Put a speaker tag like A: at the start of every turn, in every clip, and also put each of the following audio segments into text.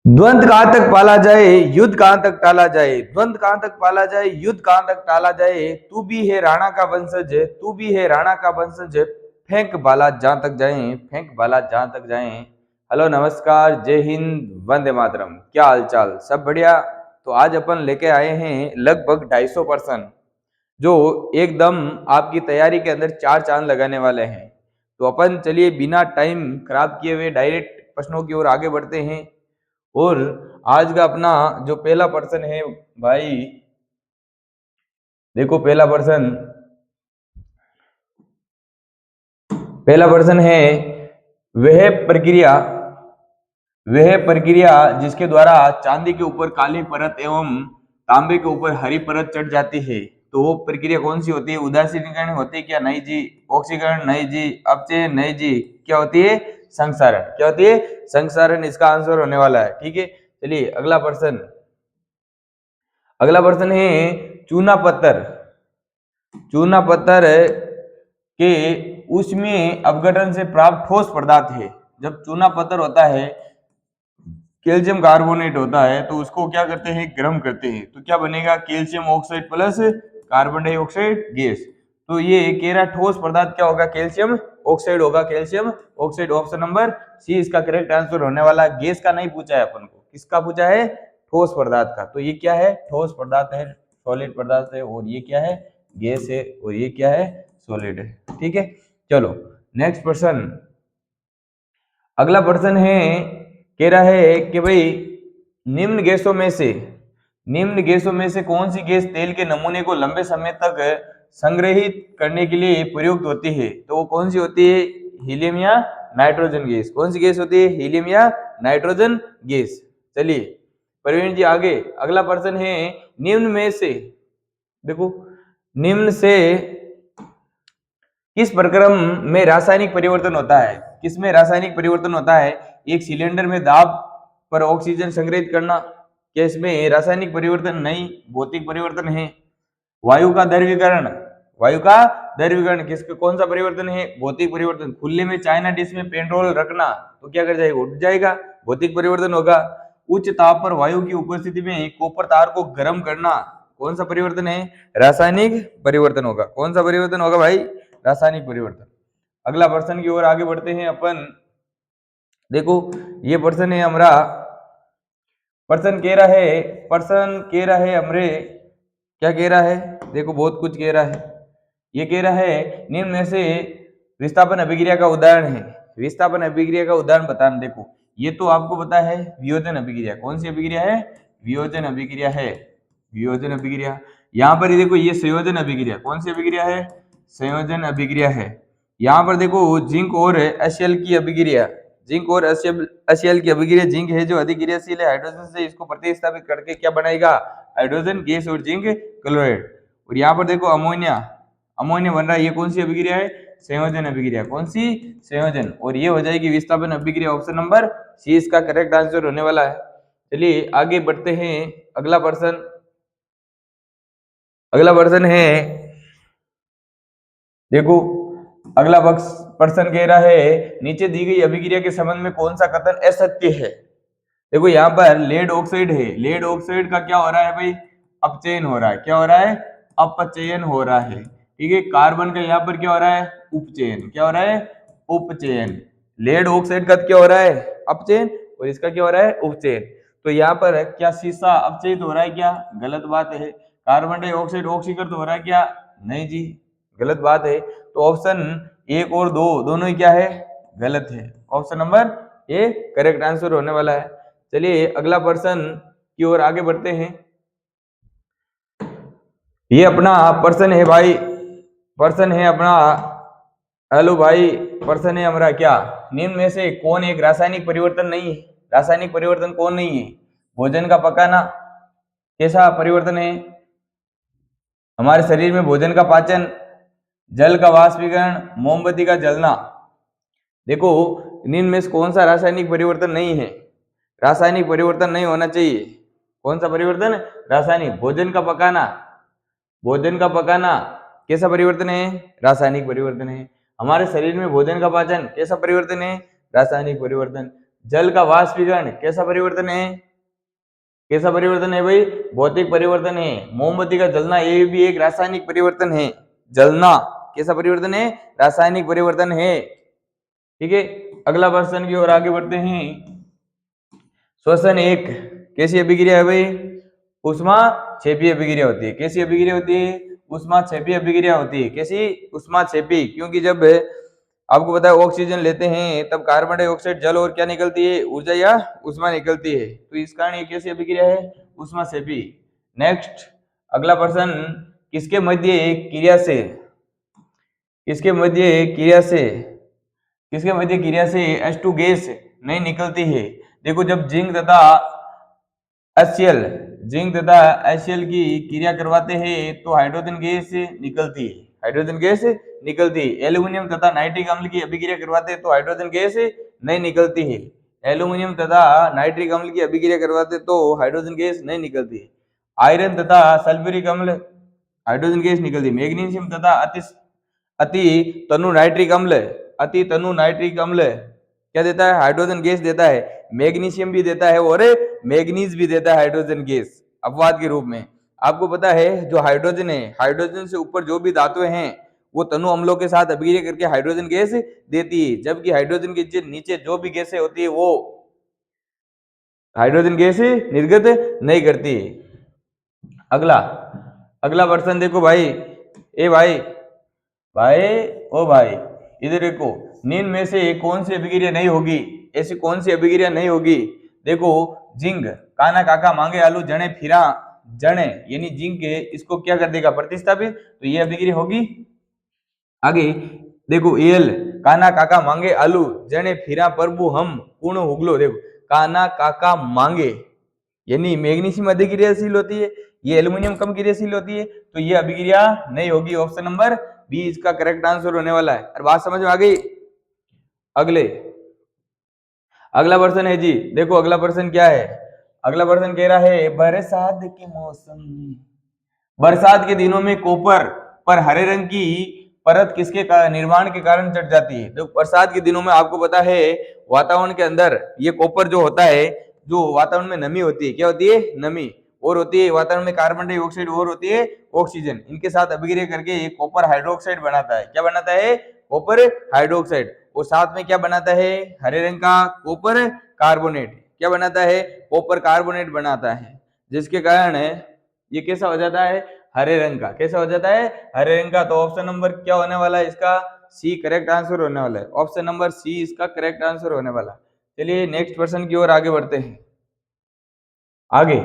A: द्वंद कहां तक पाला जाए, युद्ध कहां तक टाला जाए। द्वंद कहां तक पाला जाए, युद्ध कहां तक टाला जाए। तू भी है राणा का वंशज, तू भी है राणा का वंशज। फेंक बाला जहां तक जाए, फेंक बाला जहां तक जाए। हेलो नमस्कार, जय हिंद, वंदे मातरम। क्या हालचाल, सब बढ़िया। तो आज अपन लेके आए हैं लगभग 250 पर्सन जो एकदम आपकी तैयारी के अंदर चार चांद लगाने वाले हैं। तो अपन चलिए बिना टाइम खराब किए हुए डायरेक्ट प्रश्नों की ओर आगे बढ़ते हैं। और आज का अपना जो पहला पर्सन है भाई, देखो पहला पर्सन है वह प्रक्रिया वह प्रक्रिया जिसके द्वारा चांदी के ऊपर काली परत एवं तांबे के ऊपर हरी परत चढ़ जाती है। तो वो प्रक्रिया कौन सी होती है? उदासीनीकरण होती है क्या? नहीं जी। ऑक्सीकरण? नहीं जी। अपचयन? नहीं जी। क्या होती है? संक्षारण। क्या होती है? संक्षारण इसका आंसर होने वाला है। ठीक है, चलिए अगला प्रश्न है चूना पत्थर। चूना पत्थर के उसमें अपघटन से प्राप्त ठोस पदार्थ है। जब चूना पत्थर होता है, कैल्शियम कार्बोनेट होता है, तो उसको क्या करते हैं? गर्म करते हैं। तो क्या बनेगा? Calcium oxide plus carbon dioxide gas. तो ये कह रहा ठोस पदार्थ क्या होगा? कैल्शियम ऑक्साइड होगा। Calcium oxide, option number C इसका करेक्ट आंसर होने वाला। गैस का नहीं पूछा है अपन को, किसका पूछा है? ठोस पदार्थ का। तो ये क्या है? ठोस पदार्थ है, सॉलिड पदार्थ है। और ये क्या है? गैस है। और ये क्या है? सॉलिड है। ठीक है, चलो नेक्स्ट पर्सन। अगला प्रश्न है, कह रहा है कि भाई निम्न गैसों में से कौन सी गैस तेल के नमूने को लंबे समय तक संग्रहित करने के लिए प्रयुक्त होती है? तो वो कौन सी होती है? हीलियम या नाइट्रोजन गैस। कौन सी गैस होती है? हीलियम या नाइट्रोजन गैस। चलिए प्रवीण जी आगे। अगला प्रश्न है, निम्न में से देखो, निम्न से किस प्रक्रम में रासायनिक परिवर्तन होता है? किसमें रासायनिक परिवर्तन होता है? एक सिलेंडर में दाब पर ऑक्सीजन संग्रहित करना, क्या इसमें रासायनिक परिवर्तन? नहीं, भौतिक परिवर्तन है। वायु का द्रवीकरण, वायु का द्रवीकरण किसका कौन सा परिवर्तन है? भौतिक परिवर्तन। खुले में चाइना डिश में पेट्रोल रखना, तो क्या कर जाएगा? उठ जाएगा, भौतिक परिवर्तन होगा। उच्च ताप पर वायु की उपस्थिति में कॉपर तार को गर्म करना, कौन सा परिवर्तन है? रासायनिक परिवर्तन होगा। कौन सा परिवर्तन होगा भाई? रासायनिक परिवर्तन। अगला प्रश्न की ओर आगे बढ़ते हैं अपन। देखो ये प्रश्न है हमारा, प्रश्न कह रहा है हमरे, क्या कह रहा है? देखो बहुत कुछ कह रहा है। ये कह रहा है निम्न में से विस्थापन अभिक्रिया का उदाहरण है। विस्थापन अभिक्रिया का उदाहरण बताना। देखो ये तो आपको पता है, वियोजन अभिक्रिया। कौन सी अभिक्रिया है? वियोजन अभिक्रिया है। वियोजन अभिक्रिया। यहाँ पर देखो ये संयोजन अभिक्रिया। कौन सी अभिक्रिया है? संयोजन अभिक्रिया है। यहाँ पर देखो जिंक और HCl की अभिक्रिया, जिंक और HCl की अभिक्रिया। जिंक है जो अधिक क्रियाशील है, हाइड्रोजन से इसको प्रतिस्थापित करके क्या बनाएगा? हाइड्रोजन गैस और जिंक क्लोराइड। और यहाँ पर देखो अमोनिया, अमोनिया बन रहा है। ये कौन सी अभिक्रिया है? संयोजन अभिक्रिया। कौन सी? संयोजन। और ये हो जाएगी विस्थापन अभिक्रिया। ऑप्शन नंबर सी इसका करेक्ट आंसर होने वाला है। चलिए आगे बढ़ते हैं। अगला प्रश्न, अगला प्रश्न है, देखो अगला प्रश्न कह रहा है नीचे दी गई अभिक्रिया के संबंध में कौन सा कथन असत्य है? देखो यहाँ पर लेड ऑक्साइड है। लेड ऑक्साइड का क्या हो रहा है भाई? अपचयन हो रहा है। क्या हो रहा है? अपचयन हो रहा है। ठीक है, कार्बन का यहाँ पर क्या हो रहा है? उपचयन। क्या हो रहा है? उपचयन। लेड ऑक्साइड का क्या हो रहा है? अपचयन। और इसका क्या हो रहा है? उपचयन। तो यहाँ पर क्या शीशा अपचयित हो रहा है? क्या गलत बात है। कार्बन डाइऑक्साइड ऑक्सीकृत हो रहा है? क्या नहीं जी, गलत बात है। तो ऑप्शन एक और दो दोनों ही क्या है? गलत है। Option number A correct answer होने वाला है। चलिए अगला प्रश्न की ओर आगे बढ़ते हैं। ये अपना प्रश्न है भाई, प्रश्न है अपना, हेलो भाई, प्रश्न है हमारा क्या? निम्न में से कौन एक रासायनिक परिवर्तन नहीं है? रासायनिक परिवर्तन कौन नहीं है? भोजन का पकाना कैसा परिवर्तन है? हमारे शरीर में भोजन का पाचन, जल का वाष्पीकरण, मोमबत्ती का जलना। देखो निम्न में से कौन सा रासायनिक परिवर्तन नहीं है? रासायनिक परिवर्तन नहीं होना चाहिए। कौन सा परिवर्तन? रासायनिक। भोजन का पकाना, भोजन का पकाना कैसा परिवर्तन है? रासायनिक परिवर्तन है। हमारे शरीर में भोजन का पाचन कैसा परिवर्तन है? रासायनिक परिवर्तन। जल का वाष्पीकरण कैसा परिवर्तन है? कैसा परिवर्तन है भाई? भौतिक परिवर्तन है। मोमबत्ती का जलना ये भी एक रासायनिक परिवर्तन है। जलना कैसा परिवर्तन है? रासायनिक परिवर्तन है। ठीक है, अगला प्रश्न की ओर आगे बढ़ते हैं। श्वसन एक कैसी अभिक्रिया है भाई? उष्मा क्षेपी अभिक्रिया होती है। कैसी अभिक्रिया होती है? उष्मा क्षेपी अभिक्रिया होती है। कैसी? उष्मा क्षेपी, क्योंकि जब आपको पता है ऑक्सीजन लेते हैं तब कार्बन डाइऑक्साइड जल और क्या निकलती है? ऊर्जा या उष्मा निकलती है। तो इस कारण ये कैसी अभिक्रिया है? उष्मा क्षेपी। नेक्स्ट अगला प्रश्न, किसके मध्य क्रिया से किसके मध्य क्रिया से किसके मध्य क्रिया से H2 गैस नहीं निकलती है? देखो, जब जिंक तथा HCl की क्रिया करवाते हैं तो हाइड्रोजन गैस निकलती है। हाइड्रोजन गैस निकलती है। एल्यूमिनियम तथा नाइट्रिक अम्ल की अभिक्रिया करवाते हैं तो हाइड्रोजन गैस नहीं निकलती है। एल्यूमिनियम तथा नाइट्रिक अम्ल की अभिक्रिया करवाते तो हाइड्रोजन गैस नहीं निकलती है। आयरन तथा सल्फ्यूरिक अम्ल हाइड्रोजन गैस निकलती है। मैग्नीशियम तथा अति तनु नाइट्रिक अम्ल क्या देता है? हाइड्रोजन गैस देता है। मैग्नीशियम भी देता है और मैग्नीज भी देता है हाइड्रोजन गैस अपवाद के रूप में। आपको पता है जो हाइड्रोजन है, हाइड्रोजन से ऊपर जो भी धातुएं हैं वो तनु अम्लों के साथ अभिक्रिया करके हाइड्रोजन गैस देती है, जबकि हाइड्रोजन के नीचे जो भी गैसें होती है वो हाइड्रोजन गैस निर्गत नहीं करती। अगला प्रश्न देखो भाई। भाई इधर देखो, निम्न में से कौन सी अभिक्रिया नहीं होगी? ऐसी कौन सी अभिक्रिया नहीं होगी? देखो, जिंक काना काका मांगे आलू जने फिरा जने, यानी जिंक इसको क्या कर देगा? प्रतिस्थापित। तो ये अभिक्रिया होगी। आगे देखो, एल काना काका मांगे आलू जने फिरा प्रभु हम पूर्ण हुगलो। देखो, काना काका मांगे यानी मैग्नीशियम अधिक क्रियाशील होती है, ये एल्यूमिनियम कम क्रियाशील होती है, तो ये अभिक्रिया नहीं होगी। ऑप्शन नंबर बी इसका करेक्ट आंसर होने वाला है। और बात समझ में आ गई? अगला प्रश्न है जी, देखो अगला प्रश्न क्या है? अगला प्रश्न कह रहा है, बरसात के मौसम में बरसात के दिनों में कॉपर पर हरे रंग की परत किसके निर्माण के कारण चढ़ जाती है? तो बरसात के दिनों में आपको पता है वातावरण के अंदर ये कॉपर जो होता है, जो वातावरण में नमी होती है, क्या होती है? नमी। और होती है वातावरण में कार्बन डाइऑक्साइड और होती है ऑक्सीजन, इनके साथ अभिक्रिया करके ये कॉपर हाइड्रोक्साइड बनाता है। क्या बनाता है? Copper hydroxide. और साथ में क्या बनाता है? हरे रंग का कॉपर कार्बोनेट। क्या बनाता है? कॉपर कार्बोनेट बनाता है, जिसके कारण ये कैसा हो जाता है? हरे रंग का। कैसा हो जाता है? हरे रंग का। तो ऑप्शन नंबर क्या होने वाला है इसका? सी करेक्ट आंसर होने वाला है। ऑप्शन नंबर सी इसका करेक्ट आंसर होने वाला है। चलिए नेक्स्ट प्रश्न की ओर आगे बढ़ते हैं। आगे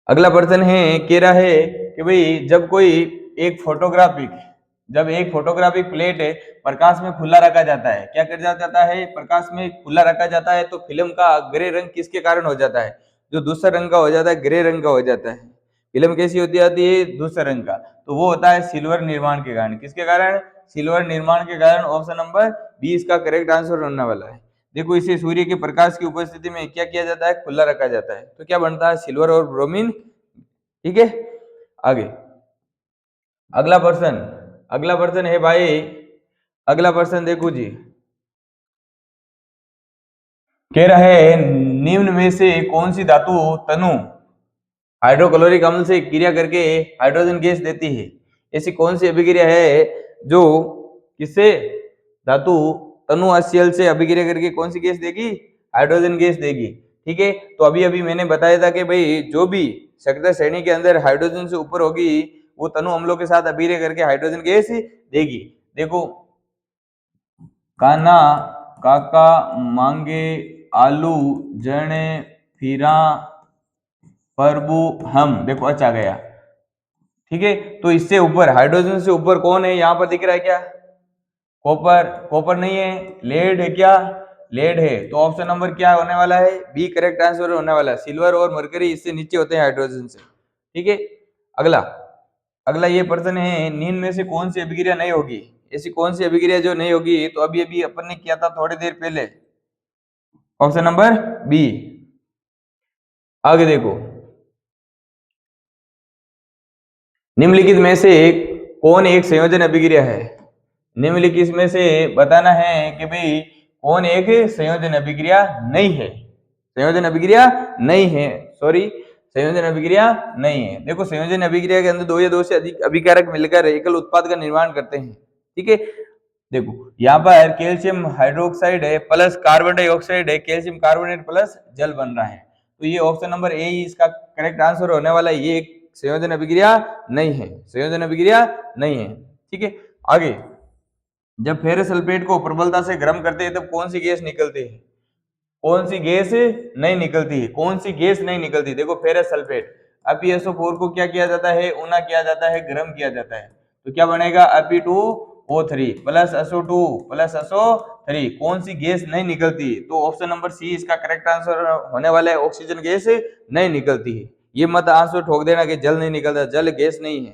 A: अगला प्रश्न है, कह रहा है कि भाई जब एक फोटोग्राफिक प्लेट प्रकाश में खुला रखा जाता है, क्या कर जाता है? प्रकाश में खुला रखा जाता है, तो फिल्म का ग्रे रंग किसके कारण हो जाता है? जो दूसरा रंग का हो जाता है, ग्रे रंग का हो जाता है। फिल्म कैसी होती आती है? दूसरे रंग का। तो वो होता है सिल्वर निर्माण के कारण। किसके कारण? सिल्वर निर्माण के कारण। ऑप्शन नंबर बी इसका करेक्ट आंसर होने वाला है। देखो, इसे सूर्य के प्रकाश की उपस्थिति में क्या किया जाता है? खुला रखा जाता है, तो क्या बनता है? सिल्वर और ब्रोमीन। ठीक है, आगे अगला प्रश्न है भाई। अगला प्रश्न देखो जी, कह रहा है निम्न में से कौन सी धातु तनु हाइड्रोक्लोरिक अम्ल से क्रिया करके हाइड्रोजन गैस देती है? ऐसी कौन सी अभिक्रिया है जो किससे? धातु तनु HCl से अभिक्रिया करके कौन सी गैस देगी? हाइड्रोजन गैस देगी। ठीक है, तो अभी मैंने बताया था कि भाई जो भी सक्रिय श्रेणी के अंदर हाइड्रोजन से ऊपर होगी वो तनु अम्लों के साथ अभिक्रिया करके हाइड्रोजन गैस देगी। देखो, काना काका मांगे आलू जने फिरा प्रभु हम। देखो अच्छा गया। ठीक है, तो इससे ऊपर हाइड्रोजन से ऊपर कौन है? यहाँ पर दिख रहा है क्या? कॉपर नहीं है, लेड है। क्या? लेड है। तो ऑप्शन नंबर क्या होने वाला है? बी करेक्ट आंसर होने वाला है। सिल्वर और मरकरी इससे नीचे होते हैं हाइड्रोजन से। ठीक है, अगला ये प्रश्न है, निम्न में से कौन सी अभिक्रिया नहीं होगी? ऐसी कौन सी अभिक्रिया जो नहीं होगी? तो अभी अपन ने किया था थोड़ी देर पहले। Option number B. आगे देखो, निम्नलिखित में से कौन एक संयोजन अभिक्रिया है? निम्नलिखित में से बताना है कि भाई कौन एक संयोजन अभिक्रिया नहीं है? संयोजन अभिक्रिया नहीं है, सॉरी, संयोजन अभिक्रिया नहीं है। देखो संयोजन अभिक्रिया के अंदर दो या दो से अधिक अभिकारक मिलकर एकल उत्पाद का निर्माण करते हैं, ठीक है। देखो यहाँ पर कैल्शियम हाइड्रोक्साइड है प्लस कार्बन डाइऑक्साइड है, कैल्शियम कार्बोनेट प्लस जल बन रहा है, तो ये ऑप्शन नंबर ए ही इसका करेक्ट आंसर होने वाला है। ये एक संयोजन अभिक्रिया नहीं है, संयोजन अभिक्रिया नहीं है, ठीक है। आगे, जब फेरस सल्फेट को प्रबलता से गर्म करते हैं तब कौन सी गैस निकलती है? कौन सी गैस नहीं निकलती है? कौन सी गैस नहीं निकलती? देखो फेरस सल्फेट FeSO4 को क्या किया जाता है? ऊना किया जाता है, गर्म किया जाता है, तो क्या बनेगा? Fe2O3 plus SO2 plus SO3। कौन सी गैस नहीं निकलती? तो ऑप्शन नंबर सी इसका करेक्ट आंसर होने वाला है, ऑक्सीजन गैस नहीं निकलती है। ये मत आंसर ठोक देना कि जल नहीं निकलता, जल गैस नहीं है,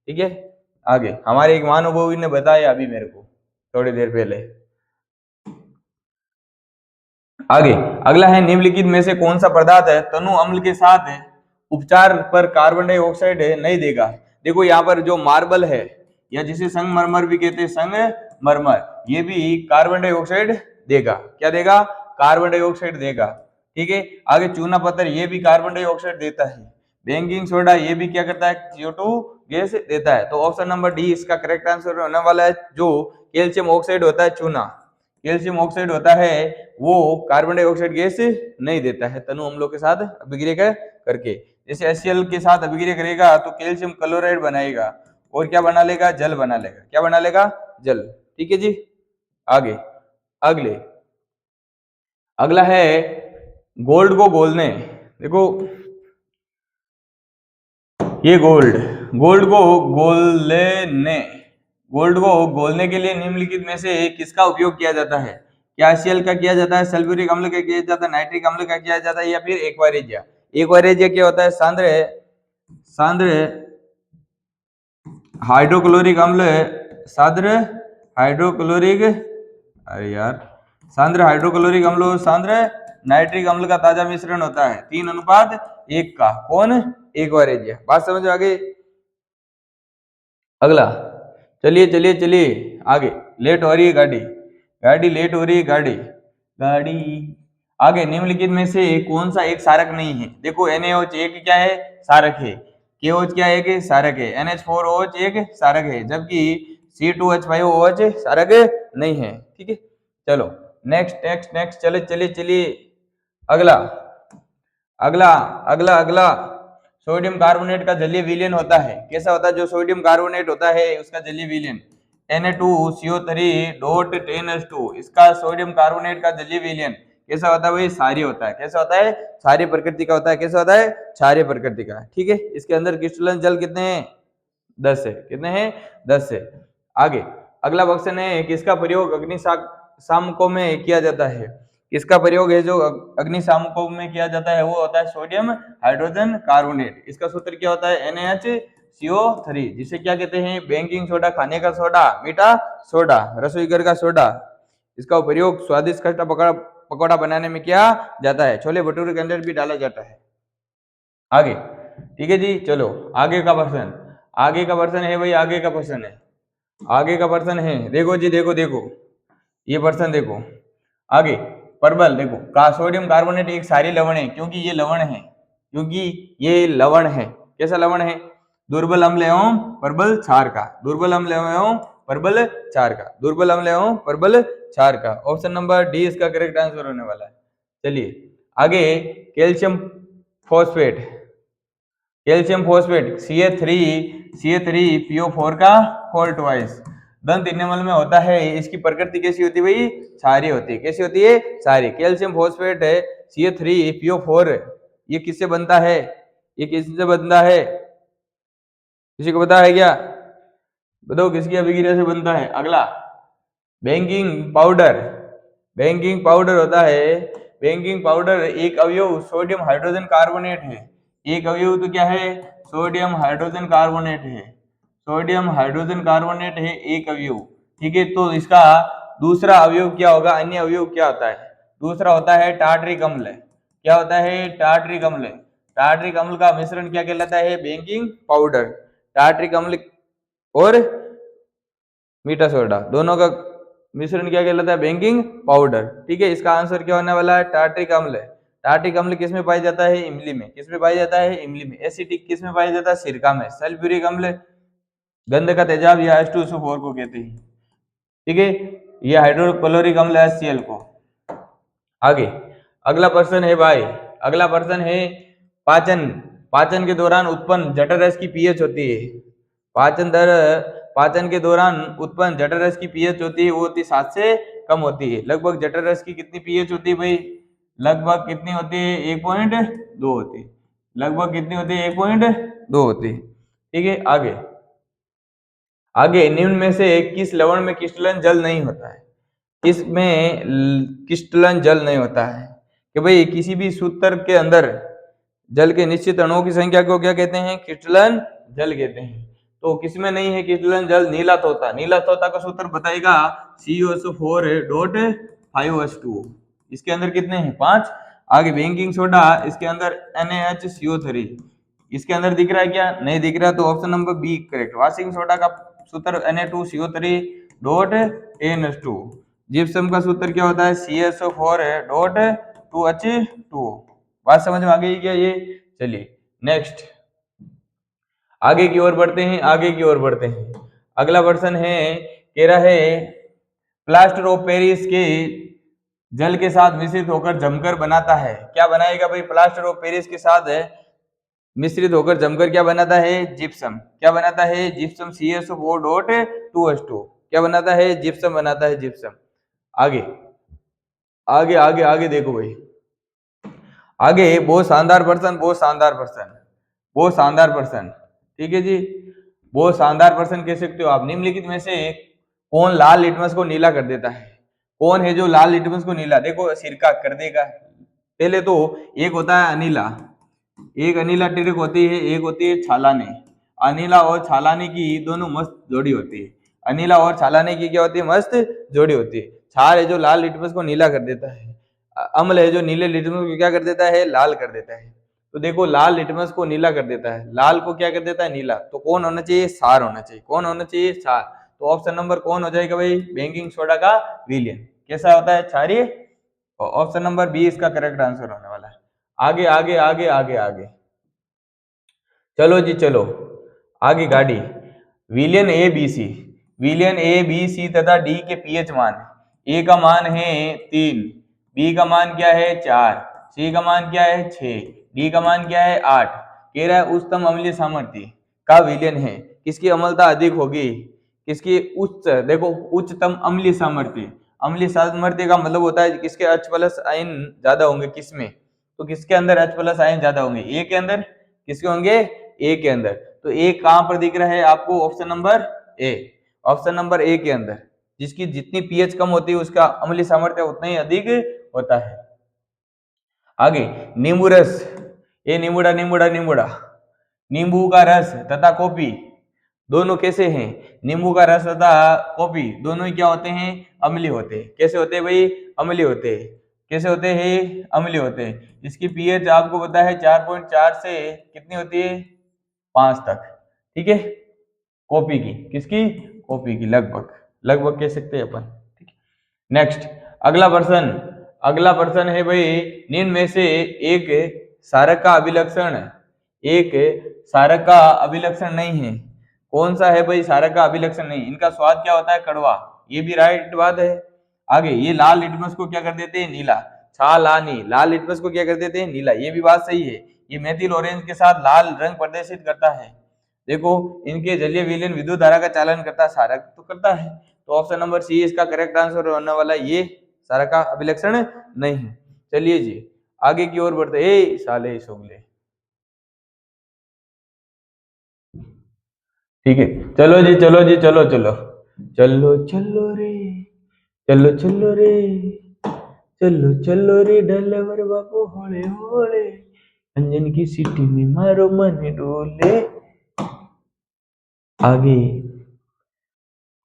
A: ठीक है। आगे हमारे एक महानुभवी ने बताया अभी मेरे को थोड़ी देर पहले। आगे अगला है, निम्नलिखित में से कौन सा पदार्थ है तनु अम्ल के साथ उपचार पर कार्बन डाइऑक्साइड नहीं देगा? देखो यहाँ पर जो मार्बल है या जिसे संगमरमर भी कहते हैं, संगमरमर, ये भी कार्बन डाइऑक्साइड देगा। क्या देगा? कार्बन डाइऑक्साइड देगा, ठीक है। आगे चूना पत्थर ये भी कार्बन डाइऑक्साइड देता है। बेकिंग सोडा ये भी क्या करता है? CO2 गैस देता है। तो ऑप्शन नंबर डी इसका करेक्ट आंसर होने वाला है। जो कैल्शियम ऑक्साइड होता है, चूना कैल्शियम ऑक्साइड होता है, वो कार्बन डाइऑक्साइड गैस नहीं देता है तनु अम्लों के साथ अभिक्रिया करके। जैसे HCl के साथ अभिक्रिया करेगा तो कैल्शियम क्लोराइड बनाएगा और क्या बना लेगा? जल बना लेगा। क्या बना लेगा? जल, ठीक है जी। आगे अगला है गोल्ड को घोलने। देखो ये गोल्ड को घोलने के लिए निम्नलिखित में से किसका उपयोग किया जाता है? क्या HCl का किया जाता है, सल्फ्यूरिक अम्ल का किया जाता है, नाइट्रिक अम्ल का किया जाता है, या फिर एक्वारेजिया? एक्वारेजिया क्या होता है? सांद्र हाइड्रोक्लोरिक अम्ल, सांद्र हाइड्रोक्लोरिक अम्ल और सांद्र नाइट्रिक अम्ल का ताजा मिश्रण होता है 3:1 का। कौन? एक्वारेजिया। बात समझ आ गई? अगला चलिए आगे, लेट हो रही है गाड़ी लेट हो रही है गाड़ी। आगे निम्नलिखित में से कौन सा एक सारक नहीं है? देखो NaOH एक क्या है? सारक है। KOH क्या है? एक सारक है। NH4OH एक सारक है, जबकि C2H5OH सारक नहीं है, ठीक है। चलो नेक्स्ट चलिए अगला सोडियम कार्बोनेट का जलीय विलयन होता है। कैसा होता है? जो सोडियम कार्बोनेट होता है उसका जलीय विलयन Na2CO3.10H2, इसका सोडियम कार्बोनेट का जलीय विलयन कैसा होता है भाई? क्षारीय होता है। कैसा होता है? क्षारीय प्रकृति का होता है। कैसा होता है? क्षारीय प्रकृति का, ठीक है। इसके अंदर क्रिस्टलन जल कितने हैं? 10 है। कितने हैं? 10 है। आगे अगला क्वेश्चन है, किसका प्रयोग अग्निशामकों में किया जाता है? किसका प्रयोग है जो अग्निशामकों में किया जाता है? वो होता है सोडियम हाइड्रोजन कार्बोनेट। इसका सूत्र क्या होता है? NaHCO3, जिसे क्या कहते हैं? बेकिंग सोडा, खाने का सोडा, मीठा सोडा, रसोई घर का सोडा। इसका प्रयोग स्वादिष्ट खट्टा पकौड़ा बनाने में किया जाता है। छोले भटूरे के अंदर भी डाला जाता है। आगे, ठीक है जी। चलो आगे का प्रश्न है भाई, आगे का प्रश्न है। देखो जी, देखो ये प्रश्न देखो। आगे परबल, देखो का सोडियम कार्बोनेट एक क्षारीय लवण है क्योंकि ये लवण है। कैसा लवण है? दुर्बल अम्ल एवं परबल क्षार का, दुर्बल अम्ल एवं परबल क्षार का। ऑप्शन नंबर डी इसका करेक्ट आंसर होने वाला है। चलिए आगे, कैल्शियम फॉस्फेट CH3PO4 का 4 ट्वाइस दंत इनेमल में होता है। इसकी प्रकृति कैसी होती है भाई? क्षारीय होती है। कैसी होती है? क्षारीय। कैल्शियम फॉस्फेट है CH3PO4, ये किससे बनता है? किसी को पता है क्या? बताओ किसकी अभिक्रिया से बनता है? अगला बेकिंग पाउडर होता है। बेकिंग पाउडर एक अवयव सोडियम हाइड्रोजन कार्बोनेट है। एक अवयव तो क्या है? सोडियम हाइड्रोजन कार्बोनेट है एक अवयव, ठीक है। तो इसका दूसरा अवयव क्या होगा? अन्य अवयव क्या होता है? दूसरा होता है टार्ट्रिक अम्ल। क्या होता है? टार्ट्रिक अम्ल का मिश्रण क्या कहलाता है? Baking powder. टार्ट्रिक अम्ल और मीठा सोडा दोनों का मिश्रण क्या कहलाता है? Baking powder. ठीक है, इसका आंसर क्या होने वाला है? टार्ट्रिक अम्ल। टार्ट्रिक अम्ल किस में पाया जाता है? इमली में। किस में पाया जाता है? इमली में। एसिटिक किस में पाया जाता है? सिरका में। सल्फ्यूरिक अम्ल गंध का तेजाब या H2SO4 को कहते हैं। ठीक है, ये हाइड्रोक्लोरिक अम्ल है HCl को। आगे अगला प्रश्न है भाई, अगला प्रश्न है पाचन। पाचन के दौरान उत्पन्न जठर रस की पीएच होती है। पाचन के दौरान उत्पन्न जठर रस की पीएच होती है, वो होती 7 से कम होती है। लगभग जठर रस की कितनी पीएच होती है भाई? लगभग कितनी होती है? 1.2 होती है। लगभग कितनी होती है? 1.2 होती है। ठीक है, आगे आगे निम्न में से किस लवण में क्रिस्टलन जल नहीं होता है? किसमें क्रिस्टलन जल नहीं होता है? कि भाई किसी भी सूत्र के अंदर जल के निश्चित अणुओं की संख्या को क्या कहते हैं? क्रिस्टलन जल कहते हैं। तो किसमें नहीं है क्रिस्टलन जल? नीला तोता। नीला तोता का सूत्र बताएगा CuSO4.5H2। इसके अंदर कितने हैं? 5। आगे बेकिंग सोडा, इसके अंदर NaHCO3। इसके अंदर दिख रहा है क्या? नहीं दिख रहा, तो option number B correct. Washing soda का सूत्र Na2CO3.NH2। जिप्सम का सूत्र क्या होता है? CSO4.2H2। बात समझ में आ गई क्या ये? चलिए नेक्स्ट आगे की ओर बढ़ते हैं, आगे की ओर बढ़ते हैं। अगला प्रश्न है, कह रहा है प्लास्टर ऑफ पेरिस के जल के साथ मिश्रित होकर जमकर बनाता है। क्या बनाएगा भाई? प्लास्टर ऑफ पेरिस के साथ मिश्रित होकर जमकर क्या बनाता है? जिप्सम। क्या बनाता है? Gypsum CSO4.2H2। क्या बनाता है? जिप्सम बनाता है, जिप्सम। आगे आगे आगे आगे देखो भाई, आगे बहुत शानदार प्रश्न, बहुत शानदार प्रश्न, बहुत शानदार प्रश्न। ठीक है जी, बहुत शानदार प्रश्न कह सकते हो आप। निम्नलिखित में से कौन लाल लिटमस को नीला कर देता है? कौन है जो लाल लिटमस को नीला? देखो सिरका कर देगा। पहले तो एक होता है अनीला, एक अनीला टिरिक होती है, एक होती है छालानी। अनीला और छालानी की दोनों मस्त जोड़ी होती है। अनीला और छालानी की क्या होती है? मस्त जोड़ी होती है। क्षार है जो लाल लिटमस को नीला कर देता है, अम्ल है जो नीले लिटमस को क्या कर देता है? लाल कर देता है। तो देखो लाल लिटमस को नीला कर देता है, लाल को क्या कर देता है? नीला। तो कौन होना चाहिए? क्षार होना चाहिए। कौन होना चाहिए? क्षार। तो ऑप्शन नंबर कौन हो जाएगा भाई? बेकिंग सोडा का विलयन। कैसा होता है? क्षारीय। ऑप्शन नंबर बी इसका करेक्ट आंसर होने वाला है। आगे आगे आगे आगे आगे चलो जी चलो, आगे गाड़ी। विलियन A B C, विलियन A B C तथा डी के पीएच मान। ए का मान है 3, बी का मान क्या है? 4, सी का मान क्या है? 6, डी का मान क्या है? 8। कह रहा है उच्चतम अम्लीय सामर्थ्य का विलयन है, किसकी अम्लता अधिक होगी? किसकी उच्च, देखो उच्चतम अम्लीय सामर्थ्य। अम्लीय सामर्थ्य का मतलब होता है किसके H प्लस आयन ज्यादा होंगे, किसमें? तो किसके अंदर H प्लस आयन ज्यादा होंगे? ए के अंदर। किसके होंगे? ए के अंदर। तो ए कहां पर दिख रहा है आपको? Option number A. Option number A के अंदर। जिसकी जितनी पीएच कम होती है उसका अम्लीय सामर्थ्य उतना ही अधिक होता है। आगे नींबू रस, ए नींबूड़ा नींबूड़ा नींबूड़ा, नींबू का रस तथा कॉफी दोनों कैसे हैं? नींबू का रस तथा कॉफी दोनों ही क्या होते हैं? अम्लीय होते हैं। कैसे होते हैं भाई? अम्लीय होते हैं। कैसे होते हैं? अम्लीय होते हैं। इसकी पीएच आपको पता है 4.4 से कितनी होती है? 5 तक। ठीक है, कॉफी की, किसकी? कॉफी की। लगभग लगभग कह सकते हैं अपन। ठीक है, नेक्स्ट अगला प्रश्न, अगला प्रश्न है भाई निम्न में से एक सारक का अभिलक्षण, एक सारक का अभिलक्षण नहीं है। कौन सा है भाई? सारक का अभिलक्षण नहीं। इनका स्वाद क्या होता है? कड़वा। ये भी राइट बात है। आगे ये लाल लिटमस को क्या कर देते हैं? नीला। छालानी लाल लिटमस को क्या कर देते हैं? नीला। ये भी बात सही है। ये मेथिल ऑरेंज के साथ लाल रंग प्रदर्शित करता है। देखो इनके जलीय विलयन विद्युत धारा का चालन करता है, सारक तो करता है। तो ऑप्शन नंबर सी इसका करेक्ट आंसर होने वाला। ये सारक का अभिलक्षण नहीं है। चलिए जी आगे की ओर बढ़ते। ए साले सोगले, ठीक है, चलो जी चलो जी चलो चलो चलो चलो रे, चलो चलो रे, चलो चलो रे डलवर बाबू होले होले, अंजन की सीटी में मारो मन डोले। आगे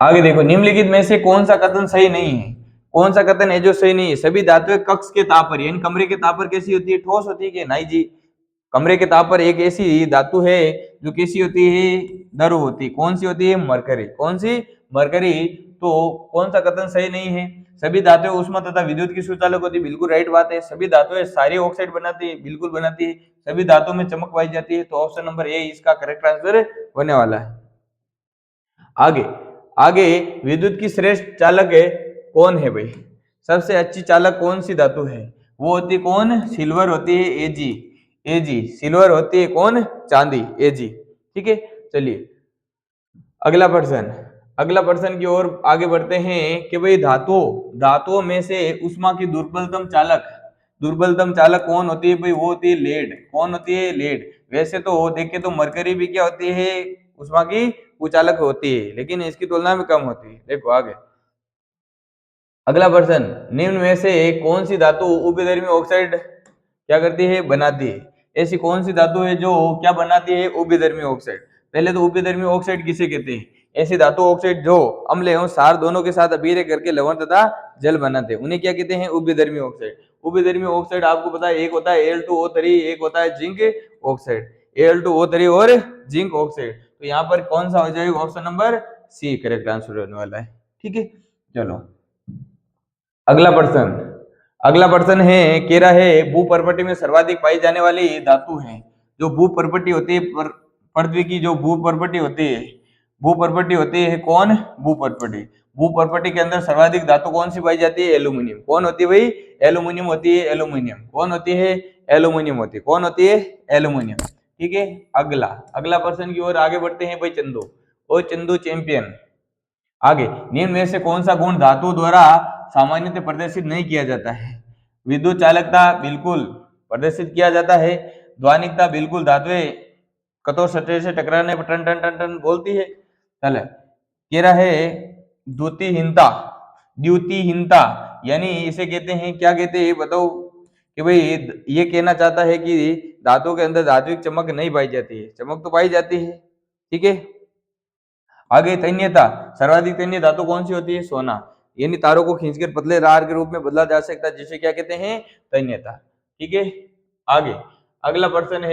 A: आगे देखो, निम्नलिखित में से कौन सा कथन सही नहीं है? कौन सा कथन है जो सही नहीं है? सभी धातुएं कक्ष के ताप पर, यानी कमरे के ताप पर कैसी होती है? ठोस होती है कि नहीं जी? कमरे के ताप पर एक ऐसी धातु है जो कैसी होती है? द्रव होती है। कौन सी होती है? मरकरी। कौन सी? मरकरी तो कौन सा कथन सही नहीं है? सभी धातुएं उष्मा तथा विद्युत की सुचालक होती है, बिल्कुल राइट बात है। सभी धातुएं सारी ऑक्साइड बनाती है, बिल्कुल बनाती है। सभी धातुओं में चमक पाई जाती है, तो ऑप्शन नंबर ए इसका करेक्ट आंसर होने वाला है। आगे आगे विद्युत की श्रेष्ठ चालक है कौन है भाई? सबसे अच्छी चालक कौन सी धातु है? वो होती है कौन? सिल्वर होती है, एजी। एजी सिल्वर होती है, कौन? चांदी, एजी। ठीक है, चलिए अगला प्रश्न की ओर आगे बढ़ते हैं कि भाई धातुओं में से उष्मा की दुर्बलतम चालक कौन होती है भाई? वो होती है लेड। कौन होती है? लेड। वैसे तो देखे तो मरकरी भी क्या होती है? उष्मा की कुचालक होती है, लेकिन इसकी तुलना में कम होती है। देखो आगे अगला प्रश्न, निम्न में से कौन सी धातु उभयधर्मी ऑक्साइड क्या करती है? बनाती है। ऐसी कौन सी धातु है जो क्या बनाती है? उभयधर्मी ऑक्साइड। पहले तो उभयधर्मी ऑक्साइड किसे कहते हैं? ऐसी धातु ऑक्साइड जो अम्ल एवं क्षार दोनों के साथ अभिक्रिया करके लवण तथा जल बनाते हैं, उन्हें क्या कहते हैं? उभयधर्मी ऑक्साइड। उभयधर्मी ऑक्साइड आपको पता है, एक होता है Al2O3, एक होता है जिंक ऑक्साइड। Al2O3 और जिंक ऑक्साइड। तो यहाँ पर कौन सा हो जाएगा? Option number C correct answer होने वाला है। ठीक है, चलो अगला प्रश्न है, कह रहा है भूपर्पटी में सर्वाधिक पाई जाने वाली धातु है। जो भूपर्पटी होती है, पृथ्वी की जो भूपर्पटी होती है कौन? भूपर्पटी के अंदर सर्वाधिक धातु कौन सी पाई जाती है? एल्यूमिनियम। कौन होती है भाई? एल्यूमिनियम होती है, एल्यूमिनियम। कौन होती है? एल्यूमिनियम होती है। कौन होती है? एल्यूमिनियम। ठीक है, अगला प्रश्न की ओर आगे बढ़ते हैं भाई चंदू चैंपियन। आगे निम्न में से कौन सा गुण धातु द्वारा सामान्यतः प्रदर्शित नहीं किया जाता है? विद्युत चालकता बिल्कुल प्रदर्शित किया जाता है। ध्वनिकता बिल्कुल, धातुएं कठोर सतह से टकराने पर टन टन टन टन बोलती है। चले कह रहा है द्युतिहीनता यानी इसे कहते हैं, क्या कहते हैं बताओ? कि भाई ये कहना चाहता है कि धातु के अंदर धात्विक चमक नहीं पाई जाती है। चमक तो पाई जाती है। ठीक है, आगे तन्यता, सर्वाधिक तन्य धातु कौन सी होती है? सोना। यानी तारों को खींचकर पतले रार के रूप में बदला जा सकता है, जिसे क्या कहते हैं? तन्यता। ठीक है, आगे अगला प्रश्न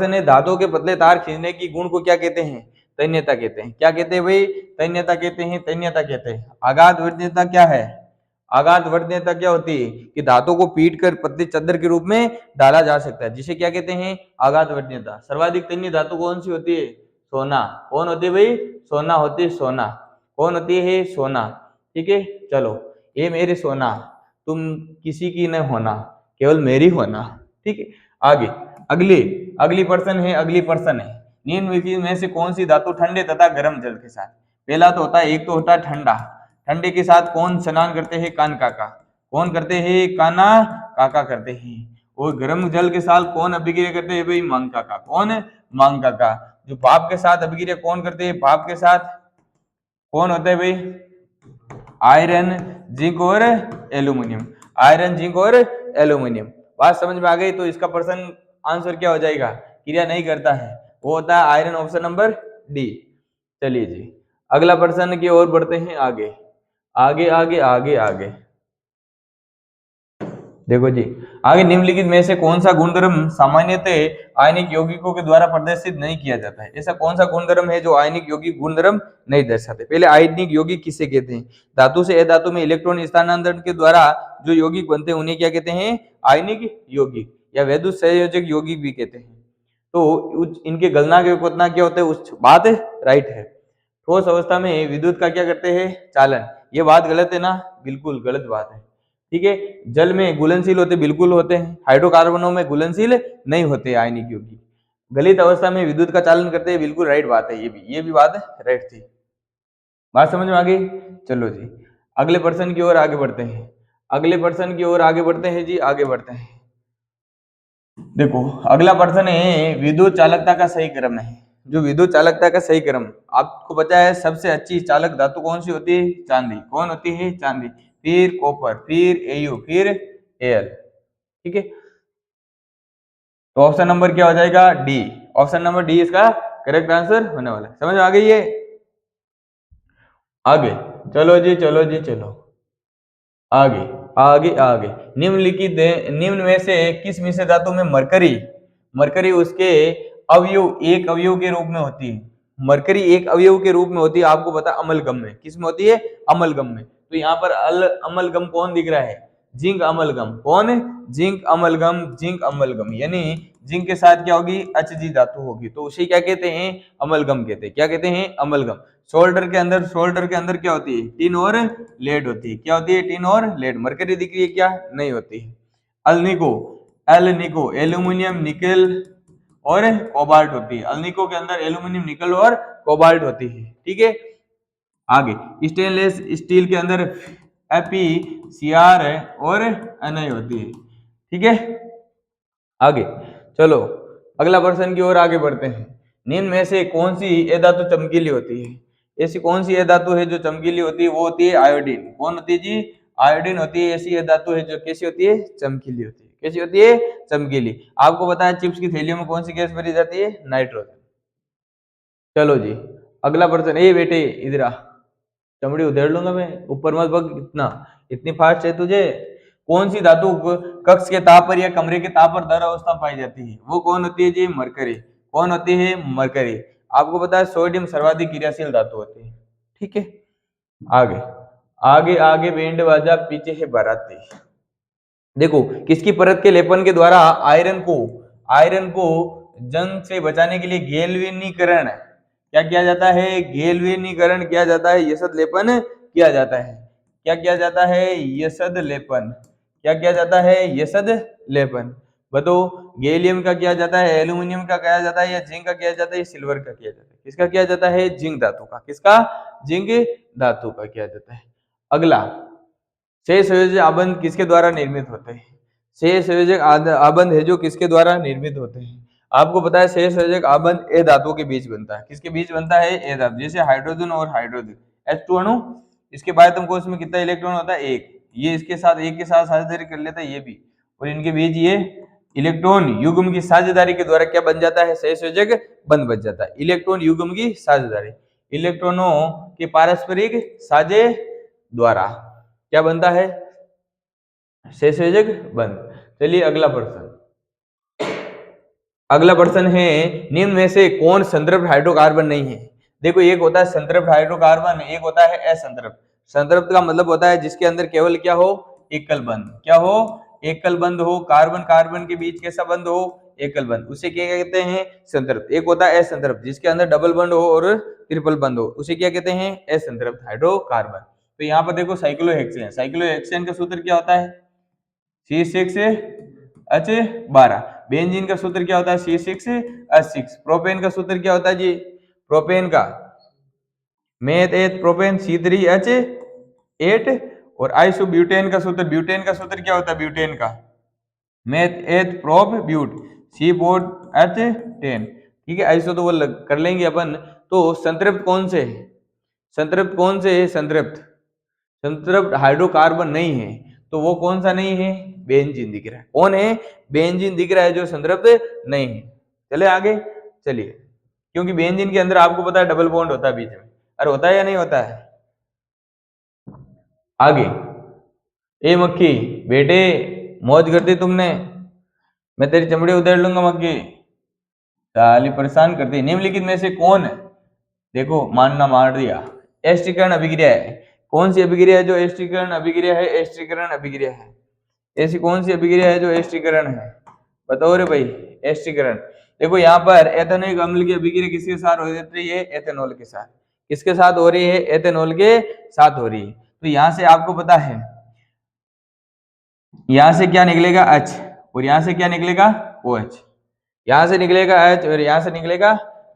A: है धातु के पतले तार खींचने की गुण को क्या कहते हैं? तन्यता कहते हैं। क्या कहते हैं भाई? तन्यता कहते हैं। आघात वर्णीयता क्या है? आघात वर्णीयता क्या होती है? कि धातु को पीट कर पतली चादर के रूप में डाला जा सकता है, जिसे क्या कहते हैं? आघात वर्णीयता। सर्वाधिक तन्य धातु कौन सी होती है? सोना। कौन होती है भाई? सोना होती है, सोना। कौन होती है? सोना। ठीक है, चलो ये मेरे सोना, तुम किसी की न होना, केवल मेरी होना। ठीक है, आगे अगली प्रश्न है निम्नलिखित में से कौन सी धातु ठंडे तथा गर्म जल के साथ? पहला तो होता है, एक तो होता है ठंडा। ठंडे के साथ कौन स्नान करते हैं? कान काका। कौन करते हैं? काना काका करते हैं। और गर्म जल के साथ कौन अभिक्रिया करते हैं भाई? मांग काका। कौन? मांग काका। जो भाप के साथ अभिक्रिया कौन करते हैं? भाप के साथ कौन होता है भाई? आयरन, जिंक और एल्यूमिनियम। आयरन, जिंक और एल्यूमिनियम। बात समझ में आ गई? तो इसका प्रश्न आंसर क्या हो जाएगा? क्रिया नहीं करता है, वो होता है आयरन, ऑप्शन नंबर डी। चलिए जी अगला प्रश्न की ओर बढ़ते हैं। आगे देखो जी, आगे निम्नलिखित में से कौन सा गुणधर्म सामान्यतः आयनिक यौगिकों के द्वारा प्रदर्शित नहीं किया जाता है? ऐसा कौन सा गुणधर्म है जो आयनिक यौगिक गुणधर्म नहीं दर्शाते? पहले आयनिक यौगिक किसे कहते हैं? धातु से अधातु में इलेक्ट्रॉन स्थानांतरण के द्वारा जो यौगिक बनते हैं उन्हें क्या कहते हैं? आयनिक यौगिक या वैद्युत संयोजक यौगिक भी कहते हैं। तो इनके गलना के उतना क्या होता है? उस बात राइट है। ठोस अवस्था में विद्युत का क्या करते हैं? चालन। ये बात गलत है ना? बिल्कुल गलत बात है। ठीक है, जल में घुलनशील होते? बिल्कुल होते हैं। हाइड्रोकार्बनों में घुलनशील नहीं होते आयनिक यौगिक। गलित अवस्था में विद्युत का चालन करते हैं? बिल्कुल राइट बात है। ये भी बात राइट थी। बात समझ में आ गई? चलो जी अगले प्रश्न की ओर आगे बढ़ते हैं। आगे बढ़ते हैं। देखो अगला प्रश्न है विद्युत चालकता का सही क्रम है। जो विद्युत चालकता का सही क्रम आपको पता है, सबसे अच्छी चालक धातु कौन सी होती है? चांदी। कौन होती है? चांदी। फिर कॉपर, फिर Au, फिर Al। ठीक है, तो ऑप्शन नंबर क्या हो जाएगा? डी। ऑप्शन नंबर डी इसका करेक्ट आंसर होने वाला है। समझ आ गई है? आगे चलो जी आगे निम्न में से किस मिश्र धातु में मरकरी उसके एक अवयव के रूप में होती है? मरकरी एक अवयव के रूप में होती है, आपको पता अमलगम में, किस में होती है, अमलगम में। तो यहाँ पर अमलगम कौन दिख रहा है, जिंक अमलगम, कौन है, जिंक अमलगम, जिंक अमलगम, यानी जिंक के साथ क्या होगी, HG धातु होगी, तो उसे क्या कहते हैं, अमलगम कहते हैं, क्या कहते हैं, अमलगम। सोल्डर के अंदर क्या होती है, टिन और लेड होती है, क्या होती है, टिन और लेड। मरकरी दिख रही है क्या, नहीं होती है। अल्निको, एल्निको एल्यूमिनियम निकल और कोबाल्ट होती है, अल्निको के अंदर एल्यूमिनियम निकल और कोबाल्ट होती है, ठीक है। आगे स्टेनलेस स्टील के अंदर FeCr और Na होती है, ठीक है। आगे चलो अगला प्रश्न की ओर आगे बढ़ते हैं। निम्न में से कौन सी ये धातु चमकीली होती है, ऐसी कौन सी ये धातु है जो चमकीली होती है, वो होती है आयोडीन। कौन होती है जी, आयोडीन होती है। ऐसी ये धातु है जो कैसी होती है, चमकीली होती है। कैसी होती है, चमकीली। आपको पता है चिप्स की थैलियों में कौन सी गैस भरी जाती है, नाइट्रोजन। चलो जी अगला प्रश्न, ए बेटे इधर आ, चमड़ी उधेड़ लूंगा मैं, ऊपर मत भग, इतनी फास्ट है तुझे। कौन सी धातु कक्ष के ताप पर या कमरे के ताप पर द्रव अवस्था पाई जाती है, वो कौन होती है जी, मरकरी। कौन होती है, मरकरी। आपको पता है सोडियम सर्वाधिक क्रियाशील धातु होती है, ठीक है। आगे आगे आगे बैंड बाजा, पीछे है बाराती। देखो किसकी परत के लेपन के द्वारा आयरन को जंग से बचाने के लिए गैल्वेनीकरण क्या किया जाता है, गैल्वेनीकरण किया जाता है, यसद लेपन किया जाता है। क्या किया जाता है, यसद लेपन। क्या किया जाता है, यसद लेपन। बताओ गैलियम का किया जाता है, एल्यूमिनियम का किया जाता है, या जिंक का किया जाता है, या सिल्वर का किया जाता है। किसका किया जाता है, जिंक धातु का। किसका, जिंक धातु का किया जाता है। अगला सहसंयोजक आबंध किसके द्वारा निर्मित होते हैं, सहसंयोजक आबंध है जो किसके द्वारा निर्मित होते हैं। आपको पता है सहसंयोजक आबंध ए धातुओं के बीच बनता है। किसके बीच बनता है, ए धातु। जैसे हाइड्रोजन और हाइड्रोजन, H2 अणु, इसके बाह्यतम कोश में कितना इलेक्ट्रॉन होता है, एक। ये इसके साथ एक के साथ साझेदारी कर लेता है, ये भी, और इनके बीच ये इलेक्ट्रॉन युग्म की साझेदारी के द्वारा क्या बन जाता है, सहसंयोजक बंध बन जाता है। इलेक्ट्रॉन युग्म की साझेदारी, इलेक्ट्रॉनों के पारस्परिक साझे द्वारा क्या बनता है, सहसंयोजक बंध। चलिए अगला प्रश्न है, निम्न में से कौन संतृप्त हाइड्रोकार्बन नहीं है। देखो एक होता है संतृप्त हाइड्रोकार्बन, एक होता है असंतृप्त। संतृप्त का मतलब होता है जिसके अंदर केवल क्या हो, एकल बंध। क्या हो, एकल बंध हो। कार्बन कार्बन के बीच कैसा बंध हो, एकल बंध, उसे क्या कहते हैं, संतृप्त। एक होता है असंतृप्त, जिसके अंदर डबल बंध हो और ट्रिपल बंध हो, उसे क्या कहते हैं, असंतृप्त हाइड्रोकार्बन। तो यहाँ पर देखो साइक्लोहेक्सेन, साइक्लोहेक्सेन का सूत्र क्या होता है, C6H12। बेंजीन का सूत्र क्या होता है, C6H6। प्रोपेन का सूत्र क्या होता है जी, प्रोपेन का मेथ एथ प्रोपेन C3H8। और आइसोब्यूटेन का सूत्र, ब्यूटेन का सूत्र क्या होता है, ब्यूटेन का मेथ एथ प्रोप ब्यूट C4H10। ठीक है, आइसो तो वो कर लेंगे अपन। तो संतृप्त कौन से है, संतृप्त कौन से है, संतृप्त हाइड्रोकार्बन नहीं है, तो वो कौन सा नहीं है, बेंजीन दिख रहा है। कौन है, बेंजीन दिख रहा है जो संतृप्त नहीं है। चले आगे, चलिए, क्योंकि बेंजीन के अंदर आपको पता है डबल बॉन्ड होता है बीच में। अरे होता है या नहीं होता है। आगे, ए मक्खी बेटे मौज कर दी तुमने, मैं तेरी चमड़ी उधेड़ लूंगा मक्खी, साली परेशान करती। निम्नलिखित में से कौन है, देखो मानना मार दिया, एस्टीकरण अभिक्रिया है। कौन सी अभिक्रिया है जो एस्टीकरण अभिक्रिया है, एस्टीकरण अभिक्रिया है। ऐसी कौन सी अभिक्रिया है जो एस्टीकरण है, बताओ रे भाई, एस्टीकरण। देखो यहाँ पर एथेनोइक अम्ल की अभिक्रिया किसके साथ हो रही है, एथेनॉल के साथ। किसके साथ हो रही है, एथेनॉल के साथ हो रही है। तो यहाँ से आपको पता है, यहां से क्या निकलेगा H, और यहां से क्या निकलेगा OH। यहां से निकलेगा H और यहां से निकलेगा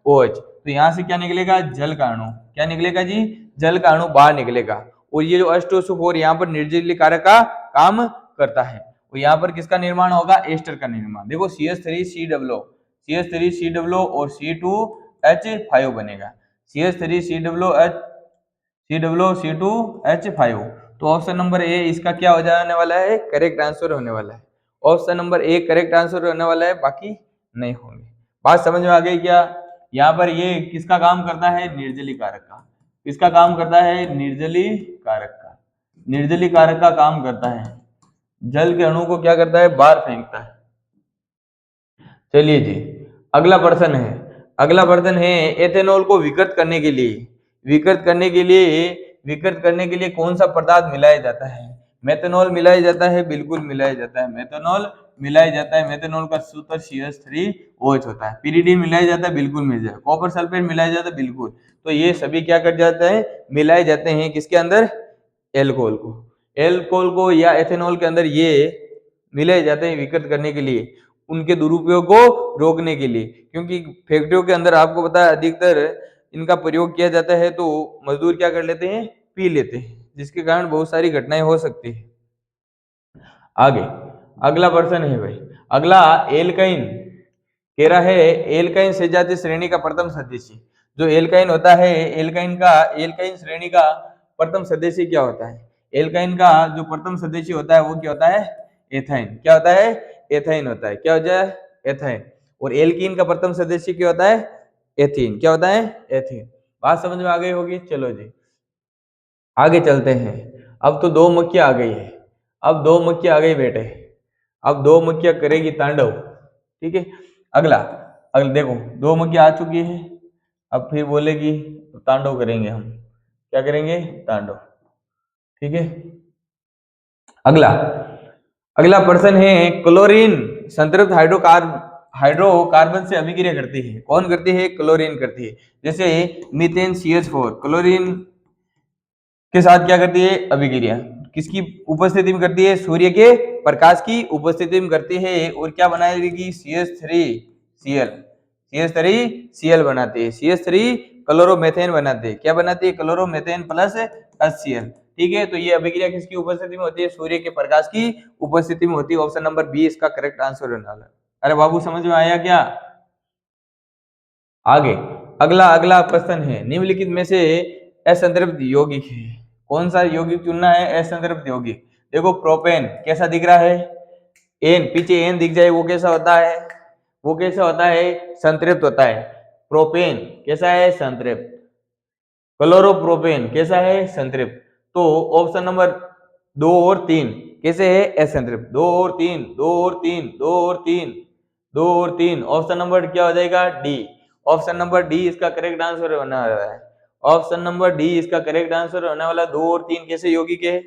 A: OH। तो यहां से क्या निकलेगा, जल का अणु। क्या निकलेगा जी, जल का अणु बाहर निकलेगा। और ये जो H2SO4 यहाँ पर निर्जलीय कारक का काम करता है। और यहाँ पर किसका निर्माण होगा, एस्टर का निर्माण। देखो CH3COO और C2H5 बनेगा, CH3COO तो ऑप्शन नंबर ए इसका क्या हो जाने वाला है, करेक्ट आंसर होने वाला है। Option number A correct answer होने वाला है, बाकी नहीं होंगे। बात समझ में आ गई क्या। यहाँ पर ये किसका काम करता है, निर्जली कारक का। किसका काम करता है, निर्जली कारक का। निर्जली कारक का काम करता है, जल के अणु को क्या करता है, बाहर फेंकता है। चलिए जी अगला प्रश्न है, अगला बर्तन है एथेनॉल को विकृत करने के लिए, विकृत करने के लिए कौन सा पदार्थ मिलाया जाता है? मेथनॉल मिलाया जाता है, बिल्कुल मिलाया जाता है, मेथनॉल मिलाया जाता है। मेथनॉल का सूत्र CH3OH होता है। पिरिडीन मिलाया जाता है, बिल्कुल मिल जाए। कॉपर सल्फेट मिलाया जाता है, बिल्कुल। तो ये सभी क्या कर जाता है, मिलाए जाते हैं किसके अंदर? एल्कोहल को। एल्कोहल को या एथेनॉल के अंदर ये मिलाए जाते हैं विकृत करने के लिए, उनके दुरुपयोग को रोकने के लिए। क्योंकि फैक्ट्रियों के अंदर आपको पता है अधिकतर इनका प्रयोग किया जाता है, तो मजदूर क्या कर लेते हैं, पी लेते हैं, जिसके कारण बहुत सारी घटनाएं हो सकती है। आगे अगला प्रश्न है भाई, अगला एल्काइन कह रहा है एल्काइन सजातीय श्रेणी का प्रथम सदस्य। जो एल्काइन होता है, एल्काइन श्रेणी का प्रथम सदस्य क्या होता है? एल्काइन का जो प्रथम सदस्य होता है वो क्या होता है? एथाइन। क्या होता है? एथाइन होता है। क्या हो जाए? एथाइन। और एल्कीन का प्रथम सदस्य क्या होता है? एथीन। क्या होता है? एथीन। बात समझ में आ गई होगी। चलो जी आगे चलते हैं। अब तो दो मक्खियां आ गई है, अब दो मक्खियां आ गई बेटे, अब दो मक्खियां करेगी तांडव। ठीक है, अगला अगला देखो, दो मक्खियां आ चुकी है, अब फिर बोलेगी तो तांडव करेंगे हम। क्या करेंगे? तांडव। ठीक है, अगला अगला प्रश्न है क्लोरीन संतृप्त हाइड्रोकार्बन से अभिक्रिया करती है। कौन करती है? क्लोरीन करती है। जैसे मीथेन CH4 क्लोरीन के साथ क्या करती है? अभिक्रिया। किसकी उपस्थिति में करती है? सूर्य के प्रकाश की उपस्थिति में करती है। और क्या बनाएगी? CH3Cl। CH3Cl बनाती है। CH3 क्लोरोमेथेन बनाते हैं। क्या बनाती है? Chloromethane plus HCl। ठीक है, तो ये अभिक्रिया किसकी उपस्थिति में होती है? सूर्य के प्रकाश की उपस्थिति में होती है। ऑप्शन नंबर बी इसका करेक्ट आंसर होने वाला है। अरे बाबू समझ में आया क्या? आगे अगला अगला प्रश्न है निम्नलिखित में से असंतृप्त यौगिक है। कौन सा यौगिक चुनना है? असंतृप्त यौगिक। देखो प्रोपेन कैसा दिख रहा है? एन, पीछे एन दिख जाए वो कैसा होता है? वो कैसा होता है? संतृप्त होता है। प्रोपेन कैसा है? संतृप्त। क्लोरोप्रोपेन कैसा है? संतृप्त। तो ऑप्शन नंबर 2 और 3 कैसे है? असंतृप्त। 2 और 3, 2 और 3, 2 और 3, 2 और 3। ऑप्शन नंबर क्या हो जाएगा? डी। ऑप्शन नंबर डी इसका करेक्ट आंसर होने वाला है। ऑप्शन नंबर डी इसका करेक्ट आंसर होने वाला। 2 और 3 कैसे यौगिक है?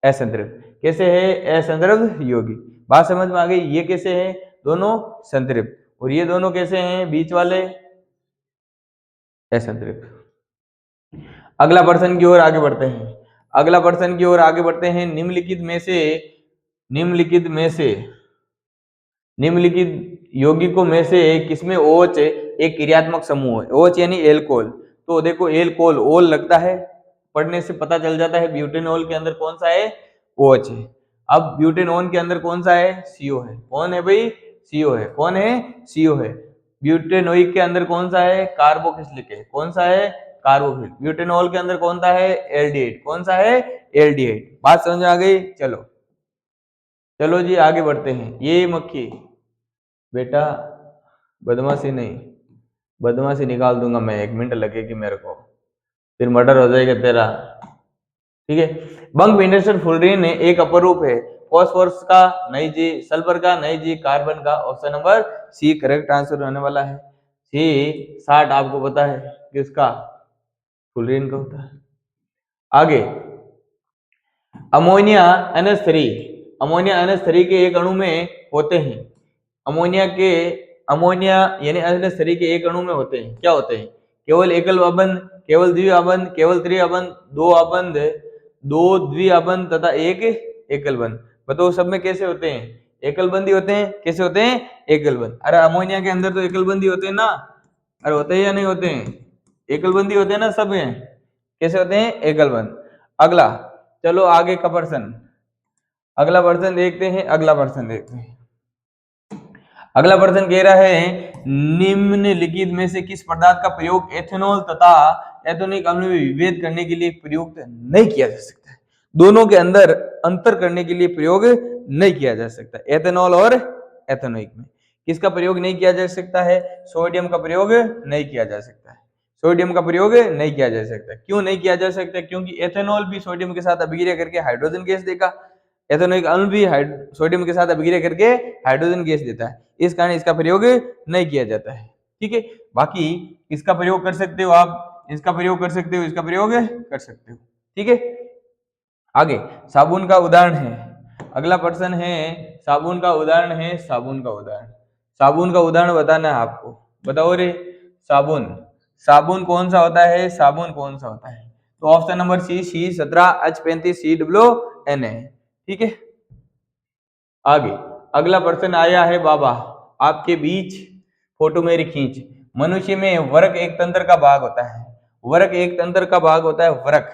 A: असंतृप्त। कैसे है? असंतृप्त यौगिक। बात समझ में आ गई? ये कैसे है? दोनों संतृप्त। और ये दोनों कैसे हैं? बीच वाले असंतृप्त। अगला प्रश्न की ओर आगे बढ़ते हैं। अगला प्रश्न की ओर आगे बढ़ते हैं। निम्नलिखित यौगिकों में से किसमें OH एक क्रियात्मक समूह है? OH यानी एल्कोहल। तो देखो एल्कोहल ओल लगता है, पढ़ने से पता चल जाता है। ब्यूटेनॉल के अंदर कौन सा है? OH है। अब ब्यूटेनॉन के अंदर कौन सा है? CO है। कौन है भाई? CO है। कौन है? CO है। ब्यूटेनोइक के अंदर कौन सा है? कार्बोक्सिलिक है। कौन सा है? कार्बोक्सिलिक। ब्यूटेनॉल के अंदर कौन सा है? एल्डिहाइड। कौन सा है? एल्डिहाइड। बात समझ में आ गई? चलो चलो जी आगे बढ़ते हैं। ये मक्खी बेटा बदमाशी नहीं, बदमाशी निकाल दूंगा मैं, 1 मिनट लगेगी मेरे को, फिर मर्डर हो जाएगा तेरा। ठीक है, बंग विंडरसन फुलरिन एक अपरूप है। फॉस्फोरस का नहीं जी, सल्फर का नहीं जी, कार्बन का। Option number C correct answer होने वाला है। सी 60 आपको पता है किसका? फुलरिन का होता है। आगे अमोनिया NH3, अमोनिया NH3 के एक अणु में होते हैं। अमोनिया यानी NH3 के एक अणु में होते हैं। क्या होते हैं? केवल एकल अबंध, केवल द्विअबंध, केवल त्रिअबंध, 2 अबंध, 2 द्विअबंध तथा 1 एकल बंध। बताओ सब में कैसे होते हैं? एकल बंधी होते हैं। कैसे होते हैं? एकल बंध। अरे अमोनिया के अंदर तो एकल बंधी होते हैं ना? अरे होते हैं या नहीं होते हैं? एकल बंधी होते हैं ना सब में। कैसे होते हैं? एकल बंध। अगला चलो आगे का प्रश्न, अगला प्रश्न देखते हैं। अगला प्रश्न कह रहा है निम्नलिखित में से किस पदार्थ का प्रयोग एथेनॉल तथा एथेनोइक अम्ल में विभेद करने के लिए प्रयुक्त नहीं किया जा सकता है? दोनों के अंदर अंतर करने के लिए प्रयोग नहीं किया जा सकता। एथेनॉल और एथेनोइक में किसका प्रयोग नहीं किया जा सकता है? सोडियम का प्रयोग नहीं किया जा सकता है। सोडियम का प्रयोग नहीं किया जा सकता। क्यों नहीं किया जा सकता? क्योंकि एथेनॉल भी सोडियम के साथ अभिक्रिया करके हाइड्रोजन गैस देगा, एथेनोइक अम्ल भी सोडियम के साथ अभिक्रिया करके हाइड्रोजन गैस देता है। इस कारण इसका प्रयोग नहीं किया जाता है। ठीक है। बाकी इसका प्रयोग कर सकते हो आप, इसका प्रयोग कर सकते हो, इसका प्रयोग कर सकते हो, ठीक है। आगे साबुन का उदाहरण है, अगला प्रश्न है साबुन का उदाहरण है, साबुन का उदाहरण, साबुन का उदाहरण बताना है आपको, बताओ रे। साबुन, साबुन कौन सा होता है, साबुन कौन सा होता है? तो ऑप्शन नंबर C17H35COON है, ठीक है। आगे अगला प्रश्न आया है बाबा आपके बीच, फोटो मेरी खींच। मनुष्य में वर्क एक तंत्र का भाग होता है, वर्क एक तंत्र का भाग होता है, वर्क,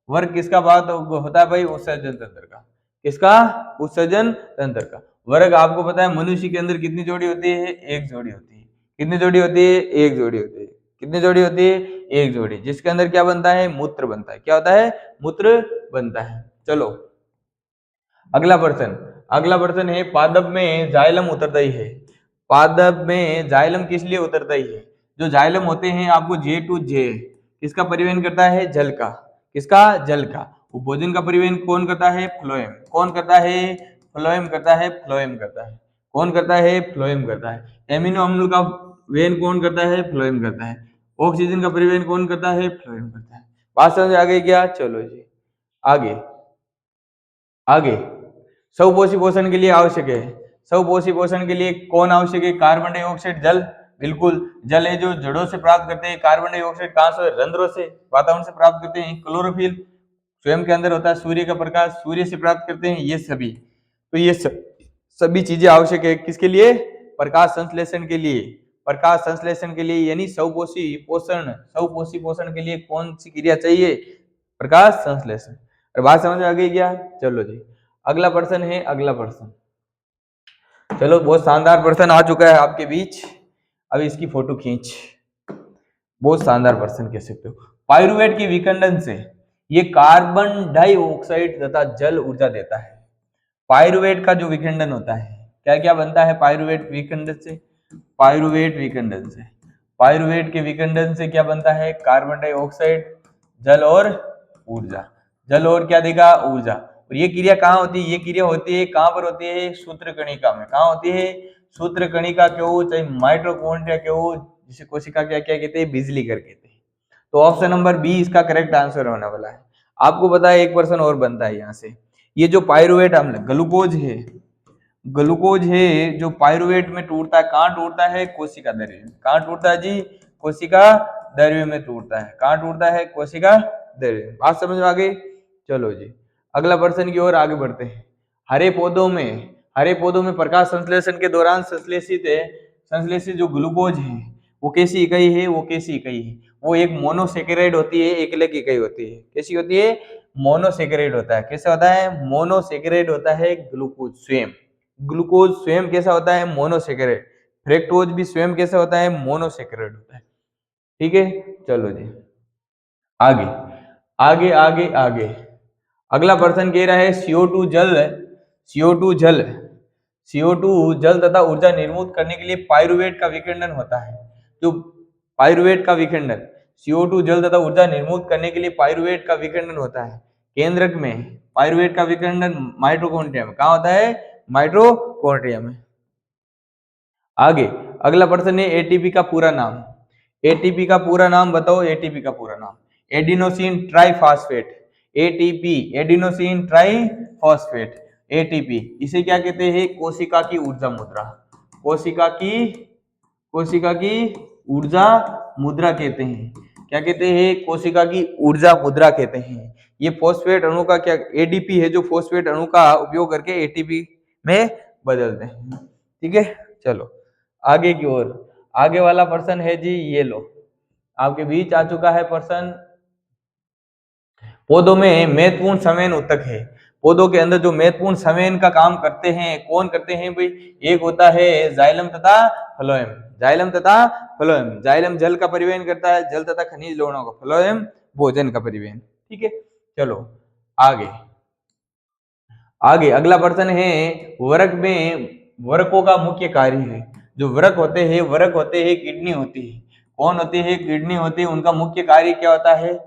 A: वर्क किसका भाग होता है भाई? उत्सर्जन तंत्र का, किसका? उत्सर्जन तंत्र का। वर्ग आपको पता है मनुष्य के अंदर कितनी जोड़ी होती है? एक जोड़ी होती है। कितनी जोड़ी होती है? एक जोड़ी होती है। कितनी जोड़ी होती है? एक जोड़ी, जिसके अंदर क्या बनता है? मूत्र बनता है। क्या होता है? मूत्र बनता है। चलो अगला प्रश्न, अगला प्रश्न है पादप में जाइलम उत्तरदायी है, पादप में जाइलम किस लिए उत्तरदायी है? जो जाइलम होते हैं आपको J2J किसका परिवहन करता है? जल का, किसका? जल का। भोजन का परिवहन कौन करता है? फ्लोएम। कौन करता है? फ्लोएम करता है, फ्लोएम करता है। कौन करता है? फ्लोएम करता है। एमिनो अम्ल का वहन कौन करता है? फ्लोएम करता है। ऑक्सीजन का परिवहन कौन करता है? फ्लोएम करता है। बात समझ आ गई क्या? चलो जी आगे, आगे स्वपोषी पोषण के लिए आवश्यक है, स्वपोषी पोषण के लिए कौन आवश्यक है? कार्बन डाइऑक्साइड, जल, बिल्कुल जल है जो जड़ों से प्राप्त करते हैं। कार्बन डाइऑक्साइड कहां से? रंध्रों से, वातावरण से प्राप्त करते हैं। क्लोरोफिल स्वयं के अंदर होता है, सूर्य का प्रकाश, सूर्य से प्राप्त करते हैं। ये सभी, तो ये सभी चीजें आवश्यक है किसके लिए? प्रकाश संश्लेषण के लिए, प्रकाश संश्लेषण के लिए, यानी स्वपोषी पोषण, स्वपोषी पोषण के लिए कौन सी क्रिया चाहिए? प्रकाश संश्लेषण। और बात समझ आ गई क्या? चलो जी अगला प्रश्न है, अगला प्रश्न, चलो बहुत शानदार प्रश्न आ चुका है आपके बीच, अब इसकी फोटो खींच। बहुत शानदार प्रश्न कह सकते हो। पाइरुवेट के विखंडन से ये कार्बन डाइऑक्साइड तथा जल ऊर्जा देता है। पाइरुवेट का जो विखंडन होता है, क्या क्या बनता है पाइरुवेट विखंडन से? पाइरुवेट विखंडन से, पाइरुवेट के विखंडन से क्या बनता है? कार्बन डाइऑक्साइड, जल और ऊर्जा, जल और क्या देगा? ऊर्जा। और ये क्रिया कहाँ होती है? ये क्रिया होती है कहाँ पर होती है? सूत्र कणिका में। कहाँ होती है? सूत्र कणिका के हो चाहे माइटोकॉन्ड्रिया के हो, जिसे कोशिका क्या क्या कहते हैं? बिजली घर कहते हैं। तो ऑप्शन नंबर बी इसका करेक्ट आंसर होने वाला है। आपको पता है एक पर्सन और बनता है यहाँ से, ये जो पाइरुवेट अम्ल ग्लूकोज है, ग्लूकोज है जो पाइरुवेट में टूटता है, कहाँ टूटता है? कोशिका द्रव्य में। कहाँ टूटता है जी? कोशिका द्रव्य में टूटता है। कहाँ टूटता है? कोशिका द्रव्य में। बात समझ में आ गई? चलो जी अगला प्रश्न की ओर आगे बढ़ते हैं। हरे पौधों में, हरे पौधों में प्रकाश संश्लेषण के दौरान संश्लेषित है, संश्लेषित जो ग्लूकोज है वो कैसी इकाई है? वो कैसी इकाई है? वो एक मोनोसेकेराइड होती है, एकलक इकाई होती है। कैसी होती है? मोनोसेकेराइड होता है। कैसे होता है? मोनोसेकेराइड होता है ग्लूकोज स्वयं। ग्लूकोज स्वयं कैसा होता है? मोनोसेकेराइड। फ्रेक्टोज भी स्वयं कैसा होता है? मोनोसेकेराइड होता है। ठीक है चलो जी आगे, आगे आगे आगे अगला प्रश्न कह रहा है CO2 जल, CO2 जल, CO2 जल तथा ऊर्जा निर्मुक्त करने के लिए पाइरुवेट का विखंडन होता है। जो पाइरुवेट का विखंडन, CO2 जल तथा ऊर्जा निर्मुक्त करने के लिए पाइरुवेट का विखंडन होता है। केंद्रक में पाइरुवेट का विखंडन माइटोकॉन्ड्रिया में। कहाँ होता है? माइटोकॉन्ड्रिया में। आगे अगला प्रश्न है एटीपी का पूरा नाम, एटीपी का पूरा नाम बताओ। एटीपी का पूरा नाम adenosine triphosphate, ATP adenosine triphosphate, ATP. इसे क्या कहते हैं? कोशिका की ऊर्जा मुद्रा, कोशिका की, कोशिका की ऊर्जा मुद्रा कहते हैं। क्या कहते हैं? कोशिका की ऊर्जा मुद्रा कहते हैं। ये फॉस्फेट अणु का क्या एडीपी है जो फॉस्फेट अणु का उपयोग करके एटीपी में बदलते हैं। ठीक है चलो आगे की ओर, आगे वाला प्रश्न है जी, ये लो आपके बीच आ चुका है प्रश्न। पौधों में महत्वपूर्ण संवहन ऊतक है, पौधों के अंदर जो महत्वपूर्ण संवहन का काम करते हैं कौन करते हैं भाई? एक होता है जाइलम तथा फ्लोएम, जाइलम तथा फ्लोएम। जाइलम जल का परिवहन करता है, जल तथा खनिज लवणों का, फ्लोएम भोजन का परिवहन। ठीक है चलो आगे, आगे अगला प्रश्न है वर्क में वर्कों का मुख्य कार्य है। जो वर्क होते हैं, वर्क होते हैं किडनी होती है। कौन होती है? किडनी होती है। उनका मुख्य कार्य क्या होता है?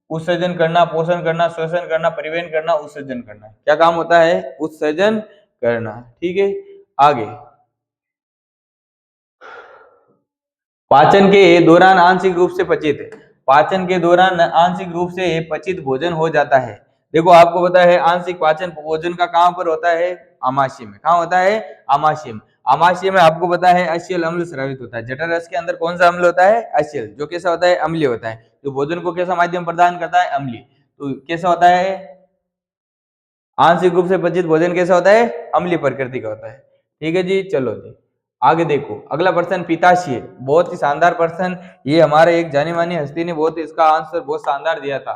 A: उत्सर्जन करना, पोषण करना, श्वसन करना, परिवहन करना, उत्सर्जन करना। क्या काम होता है? उत्सर्जन करना। ठीक है आगे पाचन के दौरान आंशिक रूप से पचित, पाचन के दौरान आंशिक रूप से पचित भोजन हो जाता है। देखो आपको पता है आंशिक पाचन भोजन का कहां पर होता है, आमाशय में। कहां होता है, आमाशय में। आमाशय में आपको पता है अश्लील अम्ल स्रावित होता है। जठर रस के अंदर कौन सा अम्ल होता है, अश्लील, जो कैसा होता है, अम्लीय होता है। जो भोजन को कैसा माध्यम प्रदान करता है, अम्लीय। तो कैसा होता है, आंशिक रूप से पचित भोजन कैसा होता है, अम्लीय प्रकृति का होता है। ठीक है जी, चलो जी आगे देखो। अगला प्रश्न पिताशय, बहुत ही शानदार प्रश्न, ये हमारे एक जानी मानी हस्ती ने बहुत इसका आंसर बहुत शानदार दिया था।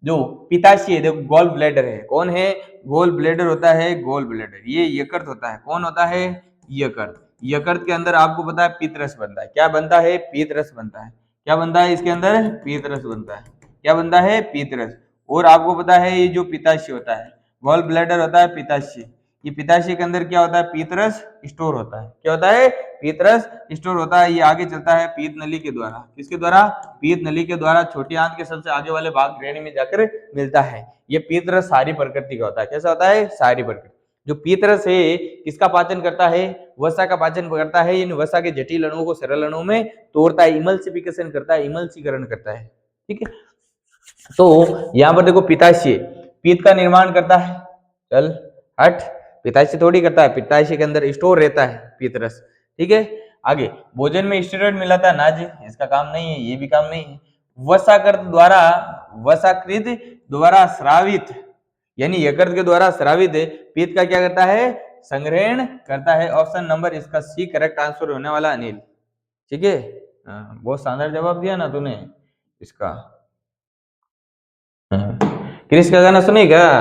A: जो पिताशय, देखो गोल ब्लैडर है, कौन है, गोल ब्लैडर होता है, गोल ब्लैडर। ये यकृत होता है, कौन होता है, यकृत। यकृत के अंदर आपको पता है पीतरस बनता है। क्या बनता है, पीतरस बनता है। क्या बनता है इसके अंदर, पीतरस बनता है। क्या बनता है, पीतरस। और आपको पता है ये जो पिताशय होता है, गॉल ब्लैडर होता है पिताशय, ये पिताशय के अंदर क्या होता है, पीतरस स्टोर होता है। क्या होता है, पीतरस स्टोर होता है। ये आगे चलता है पीत नली के द्वारा, किसके द्वारा, पीत नली के द्वारा छोटी आंत के सबसे आगे वाले भाग ग्रहणी में जाकर मिलता है। ये पीतरस सारी प्रकृति का होता है। कैसा होता है, सारी प्रकृति। जो पीतरस है किसका पाचन करता है, वसा का पाचन करता है। इन वसा के जटिल अणुओं को सरल अणुओं में तोड़ता है, इमल्सिफिकेशन करता है, इमल्सीकरण करता है। ठीक है, तो यहां पर देखो पिताशय पीत का निर्माण करता है। चल हट, पिताशय थोड़ी करता है, पिताशय के अंदर स्टोर रहता है पीतरस। ठीक है, आगे भोजन में स्टेरॉइड मिलाता है ना जी, इसका काम नहीं है, ये भी काम नहीं है। वसाकृत द्वारा स्रावित, यानी यकृत के द्वारा स्रावित पीत का क्या करता है, संग्रहण करता है। ऑप्शन नंबर इसका सी करेक्ट आंसर होने वाला अनिल। ठीक है, बहुत शानदार जवाब दिया ना तूने इसका। क्रिस का गाना सुनेगा,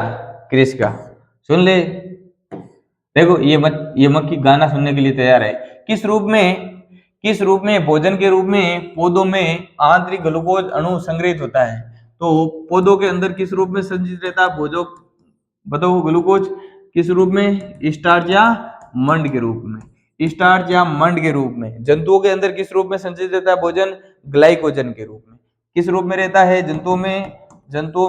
A: क्रिस का सुन ले। देखो ये मक्खी गाना सुनने के लिए तैयार है। किस रूप में भोजन के रूप में पौधों में आंतरिक ग्लूकोज अणु संग्रहित होता है। तो पौधों के अंदर किस रूप में संचित रहता है भोजन, बताओ, ग्लूकोज किस रूप में, स्टार्च या मंड के रूप में, स्टार्च या मंड के रूप में। जंतुओं के अंदर किस रूप में संचित रहता है भोजन, ग्लाइकोजन के रूप में। किस रूप में रहता है जंतुओं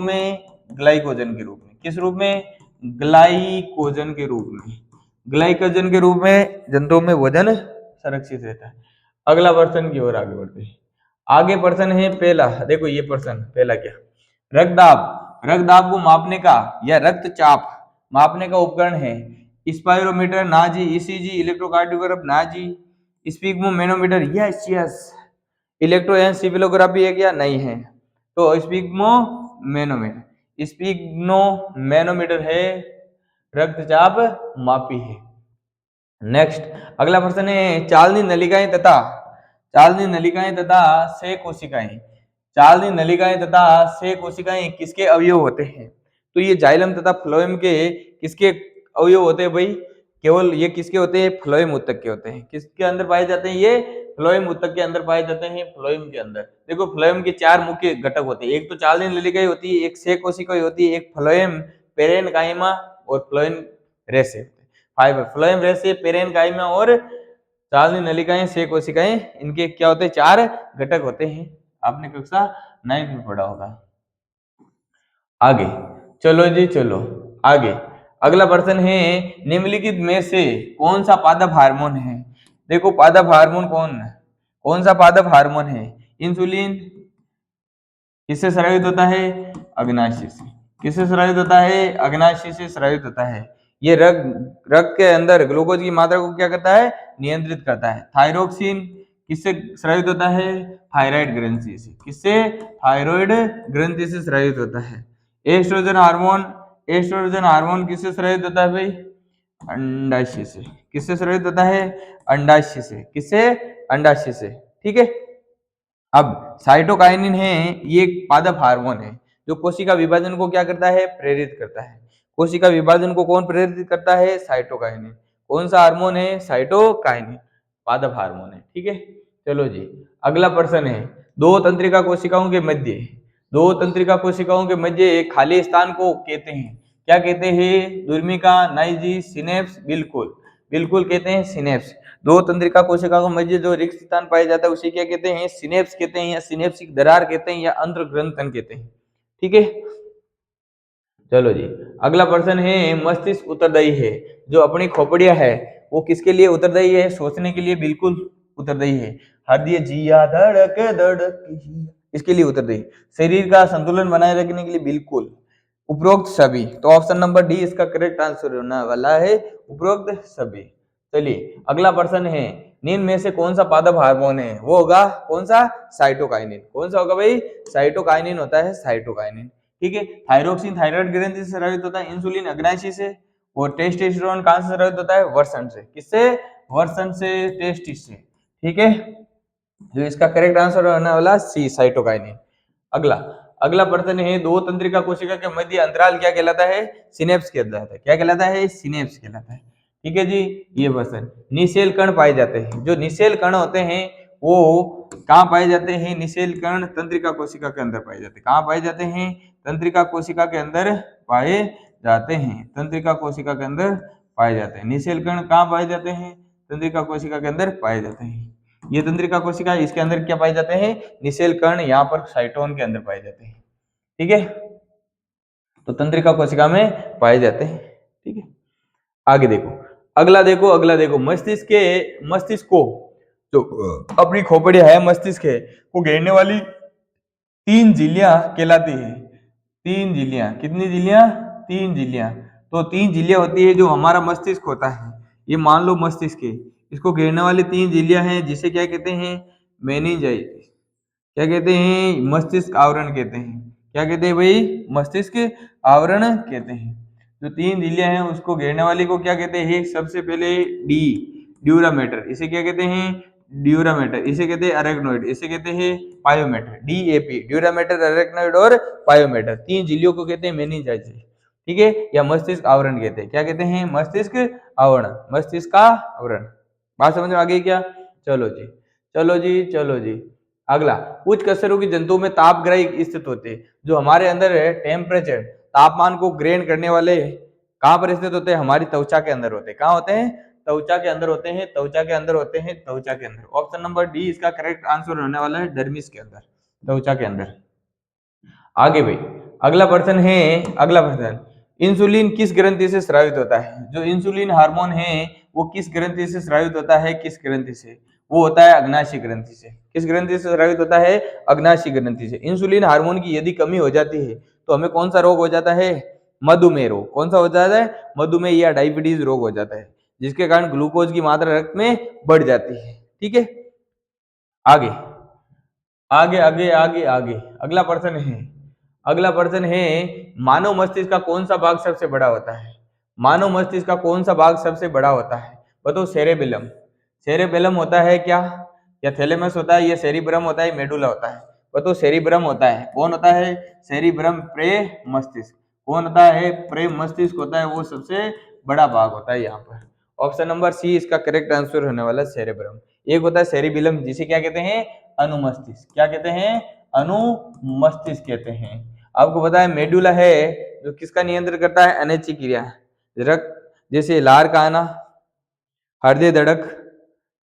A: में ग्लाइकोजन के रूप में। किस रूप में, ग्लाइकोजन के रूप में। ग्लाइकोजन के रूप में जंतुओं में भोजन संरक्षित रहता है। अगला प्रश्न की ओर आगे बढ़ते हैं। आगे प्रश्न है पहला, देखो ये प्रश्न पहला क्या, रक्तदाब को मापने का या रक्तचाप मापने का उपकरण है। स्पाइरोमीटर ना जी, ईसीजी, इलेक्ट्रोकार्डियोग्राफ ना जी, स्पिग्मोमेनोमीटर यस यस, इलेक्ट्रोएन्सेफेलोग्राफी है क्या, नहीं है। तो स्पिग्मोमेनोमीटर है, रक्तचाप मापी है। नेक्स्ट अगला प्रश्न है चालनी नलिकाएं तथा से कोशिकाएं, चालनी नलिकाएं तथा से कोशिकाएं किसके अवयव होते हैं। तो ये जाइलम तथा फ्लोएम के किसके अवयव होते हैं भाई, केवल ये किसके होते हैं, फ्लोएम ऊतक के होते हैं। किसके अंदर पाए जाते हैं, ये फ्लोएम ऊतक के अंदर पाए जाते हैं। फ्लोएम के अंदर देखो फ्लोएम के चार मुख्य घटक होते हैं, एक तो चालनी नलिकाएं होती है, एक से कोशिकाएं होती है, एक फ्लोएम पेरेनकाइमा और फ्लोएम रेसे फाइबर। फ्लोएम रेसे, पेरेनकाइमा और चालनी नलिकाएं से कोशिकाएं, इनके क्या होते हैं, चार घटक होते हैं। आपने कक्षा 9 में पढ़ा होगा। आगे चलो जी, चलो आगे। अगला प्रश्न है निम्नलिखित में से कौन सा पादप हार्मोन है। देखो पादप हार्मोन कौन सा पादप हार्मोन है। इंसुलिन किससे स्रावित होता है, अग्नाशय से। किससे स्रावित होता है, अग्नाशय से स्रावित होता है। ये रक्त के अंदर ग्लूकोज की मात्रा को क्या करता है, नियंत्रित करता है। थायरोक्सिन किससे स्रावित होता है, थायराइड ग्रंथि से। किससे, थायराइड ग्रंथि से स्रावित होता है। एस्ट्रोजन हार्मोन किससे स्रावित होता है भाई, अंडाशय से। किससे स्रावित होता है, अंडाशय से। किससे, अंडाशय से। ठीक है, अब साइटोकाइनिन है, ये एक पादप हार्मोन है जो कोशिका विभाजन को क्या करता है, प्रेरित करता है। कोशिका विभाजन को कौन प्रेरित करता है, साइटोकाइनिन। कौन सा हार्मोन है, साइटोकाइनिन, पादप हार्मोन है। ठीक है, चलो जी अगला प्रश्न है दो तंत्रिका कोशिकाओं के मध्य एक खाली स्थान को कहते हैं, क्या कहते हैं, दुर्मिका, नाइजी, सिनेप्स, बिल्कुल कहते हैं सिनेप्स। दो तंत्रिका कोशिकाओं के मध्य जो रिक्त स्थान पाया जाता है उसे क्या कहते हैं, सिनेप्स कहते हैं, या सिनेप्सिक दरार कहते हैं, या अंतर्ग्रंथन कहते हैं। ठीक है, चलो जी अगला प्रश्न है मस्तिष्क उत्तरदायी है, जो अपनी खोपड़ियां है वो किसके लिए उत्तरदायी है, सोचने के लिए बिल्कुल उत्तरदायी है। हृदय जिया धड़क धड़क जिया, इसके लिए उत्तर दें। शरीर का संतुलन बनाए रखने के लिए बिल्कुल उपरोक्त सभी। तो ऑप्शन नंबर डी इसका करेक्ट आंसर होने वाला है, उपरोक्त सभी। चलिए अगला प्रश्न है, निम्न में से कौन सा पादप हार्मोन है? वो होगा कौन सा? साइटोकाइनिन। कौन सा होगा भाई? साइटोकाइनिन होता है, साइटोकाइनिन। ठीक है। थायरोक्सिन थायराइड ग्रंथि से स्रावित होता है, इंसुलिन अग्नाशय से, और टेस्टोस्टेरोन कहां से स्रावित होता है? वृषण से। किससे? वृषण से, टेस्टिस से। ठीक है, जो इसका करेक्ट आंसर होने वाला सी, साइटोकाइनिन। अगला अगला प्रश्न है, दो तंत्रिका कोशिका के मध्य अंतराल क्या कहलाता है? सिनेप्स कहलाता है। क्या कहलाता है? सिनेप्स कहलाता है। ठीक है जी। ये प्रश्न, निषेल कण पाए जाते हैं। जो निषेल कण होते हैं वो कहाँ पाए जाते हैं? निषेल कण तंत्रिका कोशिका के अंदर पाए जाते हैं। कहाँ पाए जाते हैं? तंत्रिका कोशिका के अंदर पाए जाते हैं। तंत्रिका कोशिका के अंदर पाए जाते हैं। निषेल कण कहाँ पाए जाते हैं? तंत्रिका कोशिका के अंदर पाए जाते हैं। ये तंत्रिका कोशिका, इसके अंदर क्या पाए जाते हैं? निषेल कण, यहाँ पर साइटोन के अंदर पाए जाते हैं। ठीक है, तो तंत्रिका कोशिका में पाए जाते हैं। ठीक है, आगे देखो, अगला देखो, मस्तिष्क को जो अपनी खोपड़ी है मस्तिष्क है को घेरने वाली 3 झिल्लियां कहलाती है। 3 झिल्लियां, कितनी झिल्लियां? 3 झिल्लियां। तो 3 झिल्लियां होती है जो हमारा मस्तिष्क होता है, ये मान लो मस्तिष्क है, इसको घेरने वाली 3 झिल्लियां हैं, जिसे क्या कहते हैं? मेनिंजाइटिस। क्या कहते हैं? मस्तिष्क आवरण कहते हैं। क्या कहते हैं भाई? मस्तिष्क आवरण कहते हैं। जो 3 झिल्लियां हैं उसको घेरने वाली को क्या कहते हैं? सबसे पहले डी, ड्यूरामेटर। इसे क्या कहते हैं? ड्यूरामेटर। इसे कहते हैं अरेक्नोइड। इसे कहते हैं पायोमेटर। डीएपी, ड्यूरामेटर, अरेक्नोइड और पायोमेटर। 3 झिल्लियों को कहते हैं मेनिंजाइटिस। ठीक है, या मस्तिष्क आवरण कहते हैं। क्या कहते हैं? मस्तिष्क आवरण, मस्तिष्क का आवरण। बात समझ में आ गई क्या? चलो जी, चलो जी, चलो जी। अगला, उच्च कशेरुकी जंतुओं में तापग्राही स्थित होते हैं। जो हमारे अंदर है टेम्परेचर, तापमान को ग्रहण करने वाले कहां पर स्थित होते हैं? हमारी त्वचा के अंदर होते हैं। कहां होते हैं? त्वचा के अंदर होते हैं, त्वचा के अंदर होते हैं, त्वचा के अंदर। ऑप्शन नंबर डी इसका करेक्ट आंसर होने वाला है, डर्मिस के अंदर, त्वचा के अंदर। आगे भाई अगला प्रश्न, इंसुलिन किस ग्रंथि से स्रावित होता है? जो इंसुलिन हार्मोन है वो किस ग्रंथि से स्रावित होता है? किस ग्रंथि से? वो होता है अग्नाशय ग्रंथि से। किस ग्रंथि से स्रावित होता है? अग्नाशय ग्रंथि से। इंसुलिन हार्मोन की यदि कमी हो जाती है तो हमें कौन सा रोग हो जाता है? मधुमेह रोग। कौन सा हो जाता है? मधुमेह या डायबिटीज रोग हो जाता है, जिसके कारण ग्लूकोज की मात्रा रक्त में बढ़ जाती है। ठीक है, आगे आगे आगे आगे आगे अगला प्रश्न है, मानव मस्तिष्क का कौन सा भाग सबसे बड़ा होता है? मानव मस्तिष्क का कौन सा भाग सबसे बड़ा होता है? बताओ। सेरेबेलम। सेरेबेलम होता है क्या? या थैलेमस होता है, या सेरिब्रम होता है, मेडुला होता है? बताओ। सेरिब्रम होता है। कौन होता है? सेरिब्रम, प्रे मस्तिष्क। कौन होता है? प्रे मस्तिष्क होता है, वो सबसे बड़ा भाग होता है यहाँ पर। ऑप्शन नंबर सी इसका करेक्ट आंसर होने वाला सेरेब्रम। एक होता है सेरिबिलम, जिसे क्या कहते हैं? अनुमस्तिष्क। क्या कहते हैं? अनुमस्तिष्क कहते हैं। आपको पता है मेडुला है जो किसका नियंत्रण करता है? अनैच्छिक क्रिया, रक्त, जैसे लार का आना, हृदय धड़क,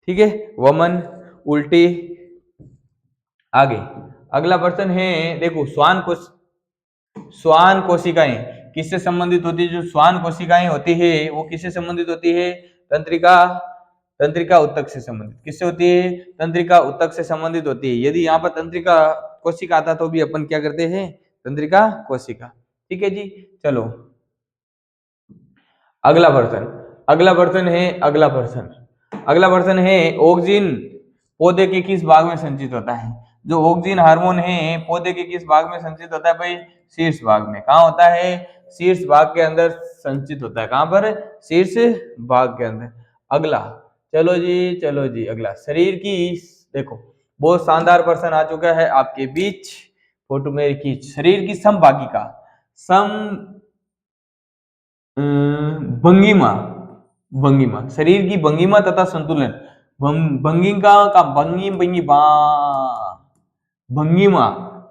A: ठीक है, वमन, उल्टी। आगे अगला प्रश्न है, देखो, श्वान कोशिकाएं किससे संबंधित होती है? जो श्वान कोशिकाएं होती है वो किससे संबंधित होती है? तंत्रिका उत्तक से संबंधित। किससे होती है? तंत्रिका उत्तक से संबंधित होती है। यदि यहाँ पर तंत्रिका कोशिका आता तो भी अपन क्या करते हैं? तंत्रिका कोशिका। ठीक है जी, चलो अगला प्रश्न है, ऑक्सीजन पौधे के किस भाग में संचित होता है? जो ऑक्सीजन हार्मोन है पौधे के किस भाग में संचित होता है भाई? शीर्ष भाग में। कहाँ होता है? शीर्ष भाग के अंदर संचित होता है। कहाँ पर? शीर्ष भाग के अंदर। अगला, चलो जी अगला, शरीर की, देखो बहुत शानदार प्रश्न आ चुका है आपके बीच, फोटो में खींच। शरीर की समभागिका, भंगिमा, शरीर की भंगिमा तथा संतुलन।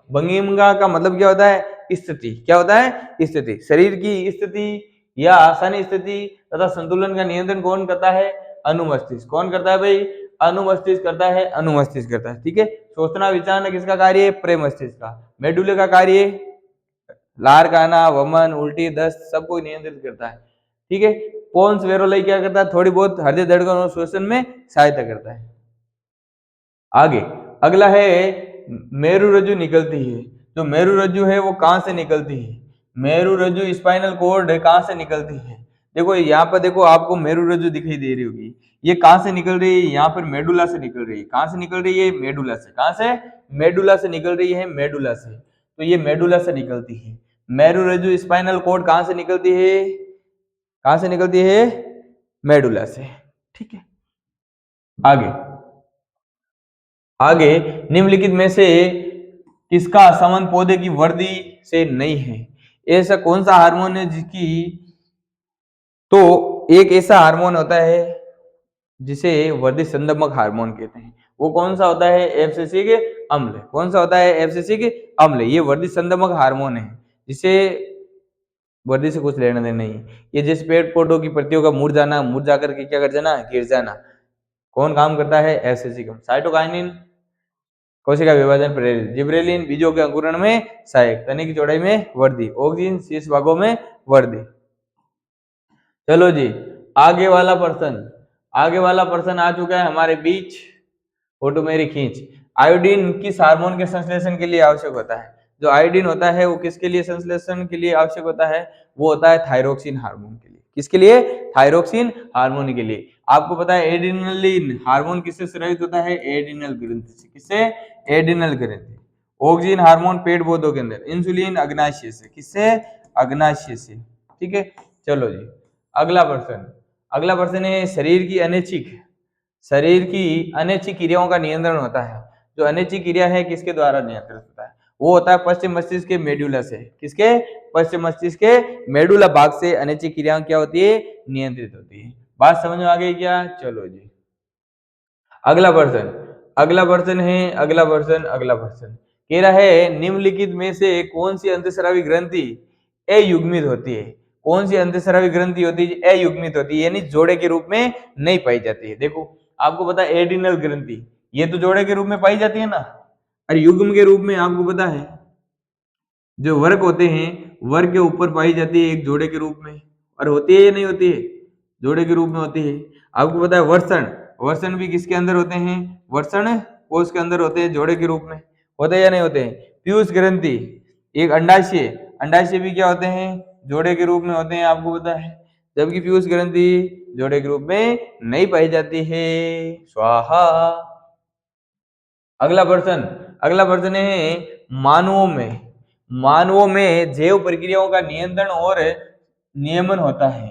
A: भंगिमा का मतलब क्या होता है? स्थिति। क्या होता है? स्थिति। शरीर की स्थिति या आसानी स्थिति तथा संतुलन का नियंत्रण कौन करता है? अनुमस्तिष्क। कौन करता है भाई? अनुमस्तिष्क करता है, अनुमस्तिष्क करता है। ठीक है, सोचना विचारना किसका कार्य है? प्रेमस्तिष्क का। मेडुले का कार्य लार का आना, वमन, उल्टी, दस्त सबको नियंत्रित करता है। ठीक है, पोन्स वेरोलाई क्या करता है? थोड़ी बहुत हृदय धड़कन और श्वसन में सहायता करता है। आगे अगला है मेरु रज्जु निकलती है। जो मेरु रज्जु है वो कहां से निकलती है? मेरु रज्जु स्पाइनल कॉर्ड कहां से निकलती है? देखो यहाँ पर देखो आपको मेरु रज्जु दिखाई दे रही होगी, ये कहां से निकल रही है? यहाँ पर मेडुला से निकल रही है। कहां से निकल रही है? मेडुला से। कहां से? मेडुला से निकल रही है, मेडुला से। तो ये मेडुला से निकलती है। मेरु रज्जु स्पाइनल कॉर्ड कहां से निकलती है? कहां से निकलती है? मेडुला से। ठीक है, आगे आगे निम्नलिखित में से किसका संबंध पौधे की वृद्धि से नहीं है? ऐसा कौन सा हार्मोन है जिसकी, तो एक ऐसा हार्मोन होता है जिसे वृद्धि संदमक हार्मोन कहते हैं। वो कौन सा होता है? एब्सिसिक अम्ल। कौन सा होता है? एब्सिसिक अम्ल। ये वृद्धि संदमक हार्मोन है जिसे वृद्धि से कुछ लेना देना नहीं। ये जिस पेड़ पौधों की पत्तियों का मुरझाना, मुरझा करके क्या कर जाना? गिर जाना, कौन काम करता है? एब्सिसिक अम्ल। साइटोकाइनिन कोशिका विभाजन प्रेरित, जिब्रेलिन बीजों के अंकुरण में सहायक, तने की चौड़ाई में वृद्धि, ऑक्सीजन शीर्ष भागों में वृद्धि। चलो जी, आगे वाला पर्सन आ चुका है हमारे बीच। फोटो मेरी खींच। आयोडीन किस हार्मोन के संश्लेषण के लिए आवश्यक होता है? जो आयोडीन होता है वो किसके लिए संश्लेषण के लिए आवश्यक होता है? वो होता है थायरोक्सिन हार्मोन के लिए। किसके लिए? थायरोक्सिन हार्मोन के लिए। आपको पता है एड्रिनलिन हार्मोन किससे स्रावित होता है? एड्रिनल ग्रंथि से। किससे? एड्रिनल ग्रंथि। ऑक्सीजन हार्मोन पेट पौधों के अंदर। इंसुलिन अग्नाशय से। किससे? अग्नाशय से। ठीक है, चलो जी, अगला प्रश्न है शरीर की अनैच्छिक क्रियाओं का नियंत्रण होता है। जो अनैच्छिक क्रिया है किसके द्वारा नियंत्रित होता है? वो होता है पश्चिम मस्तिष्क के मेडुला से। किसके? पश्चिम मस्तिष्क के मेडुला भाग से अनैच्छिक क्रियाएं क्या होती है? नियंत्रित होती है। बात समझ में आ गई क्या? चलो जी, अगला प्रश्न कह रहा है निम्नलिखित में से कौन सी अंतःस्रावी ग्रंथि अयुग्मित होती है? कौन सी अंतःस्रावी ग्रंथि होती है? अयुग्मित होती है, यानी जोड़े के रूप में नहीं पाई जाती है। देखो आपको पता है एड्रिनल ग्रंथि ये तो जोड़े के रूप में पाई जाती है ना, और युग्म के रूप में आपको पता है जो वर्ग होते हैं वर्ग के ऊपर पाई जाती है एक जोड़े के रूप में, और होती है या नहीं होती है? जोड़े के रूप में होती है। आपको पता है वर्षण भी किसके अंदर होते हैं? वर्षण कोश के अंदर होते हैं, जोड़े के रूप में होते हैं या नहीं होते हैं? पीयूष ग्रंथि एक अंडाशय भी क्या होते हैं? जोड़े के रूप में होते हैं, आपको पता है। जबकि पीयूष ग्रंथि जोड़े के रूप में नहीं पाई जाती है। स्वाहा। अगला प्रश्न है मानवों में जैव प्रक्रियाओं का नियंत्रण और नियमन होता है।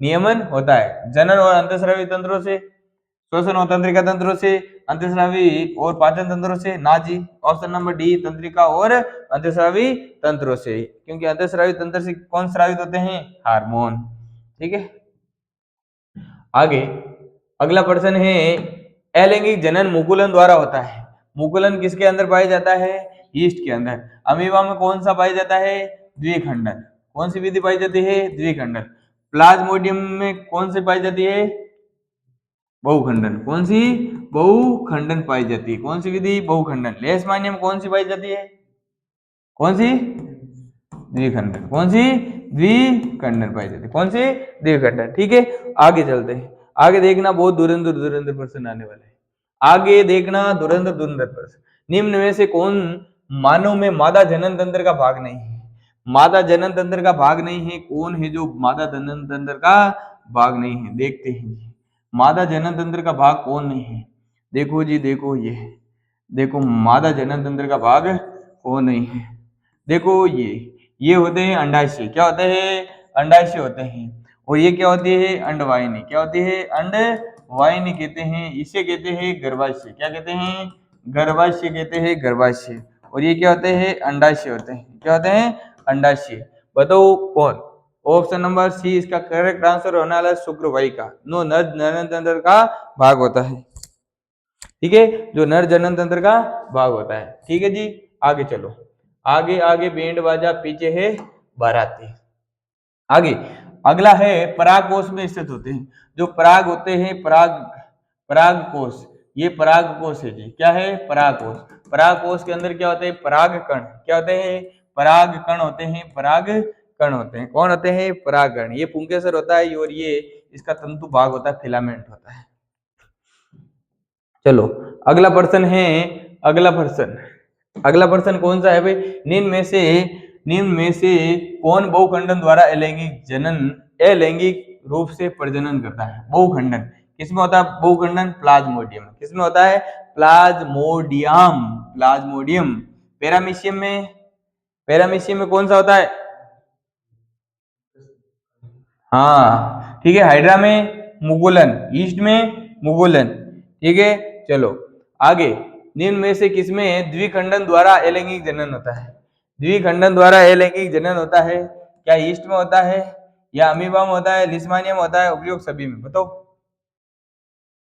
A: नियमन होता है जनन और अंतःस्रावी तंत्रों से, श्वसन और तंत्रिका तंत्रों से, अंतःस्रावी और पाचन तंत्रों से ना जी। ऑप्शन नंबर डी, तंत्रिका और अंतःस्रावी तंत्रों से, क्योंकि अंतःस्रावी तंत्र से कौन स्रावित होते हैं? हार्मोन। ठीक है, आगे अगला प्रश्न है अलैंगिक जनन मुकुलन द्वारा होता है। मुकुलन किसके अंदर पाया जाता है? यीस्ट के अंदर। अमीबा में कौन सा पाया जाता है? द्विखंडन। कौन सी विधि पाई जाती है? द्विखंडन। प्लाज्मोडियम में कौन सी पाई जाती है? बहुखंडन। कौन सी? बहुखंडन पाई जाती है। कौन सी विधि? बहुखंडन। लेशमानिया में कौन सी पाई जाती है? कौन सी? द्विखंडन। कौन सी? द्विखंडन पाई जाती है। कौन सी? द्विखंडन। ठीक है, आगे चलते हैं। आगे देखना बहुत धुरंधर प्रश्न आने वाले हैं। आगे देखना धुरंधर प्रश्न। निम्न में से कौन मानव में मादा जनन तंत्र का भाग नहीं है? मादा जनन तंत्र का भाग नहीं है, कौन है जो मादा जनन तंत्र का भाग नहीं है? देखते हैं मादा जनन तंत्र का भाग कौन नहीं है। देखो जी, देखो ये देखो मादा जनन तंत्र का भाग कौन नहीं है। देखो ये होते हैं अंडाशय। क्या होते हैं? अंडाशय होते हैं। और ये क्या होती है? अंडवाहिनी। क्या होती है? अंडवाहिनी कहते हैं। इसे कहते हैं गर्भाशय। क्या कहते हैं? गर्भाशय कहते हैं, गर्भाशय। और ये क्या होते हैं? अंडाशय होते हैं। क्या होते हैं? अंडाशय। बताओ कौन? ऑप्शन नंबर सी इसका करेक्ट आंसर होने वाला है शुक्रवाहिका। नो नर जनन तंत्र का भाग होता है। ठीक है, जो नर जनन तंत्र का भाग होता है। ठीक है जी, आगे चलो। आगे बैंड बाजा, पीछे है बाराती। आगे अगला है पराग कोश में स्थित होते हैं। जो पराग होते हैं, पराग कोश, ये पराग कोश है जी। क्या है? पराग कोश। पराग कोश के अंदर क्या होते हैं? पराग कण। क्या होते हैं? पराग कण होते हैं, पराग कण होते हैं। कौन होते हैं? परागकण। ये पुंकेसर होता है और ये इसका तंतु भाग होता है, फिलामेंट होता है। चलो अगला प्रश्न है, अगला प्रश्न कौन सा है भाई? निम्न में से कौन बहुखंडन द्वारा अलैंगिक रूप से प्रजनन करता है? बहुखंडन किसमें होता है? बहुखंडन प्लाज्मोडियम। किसमें होता है? प्लाज्मोडियम। पैरामीशियम में कौन सा होता है? हाँ ठीक है, हाइड्रा में मुकुलन, ईस्ट में मुकुलन। ठीक है चलो आगे, निम्न में से किसमें द्विखंडन द्वारा अलैंगिक जनन होता है? द्विखंडन द्वारा अलैंगिक जनन होता है, क्या ईस्ट में होता है या अमीबा में होता है, लिस्मानिया में होता है, उपयुक्त सभी में? बताओ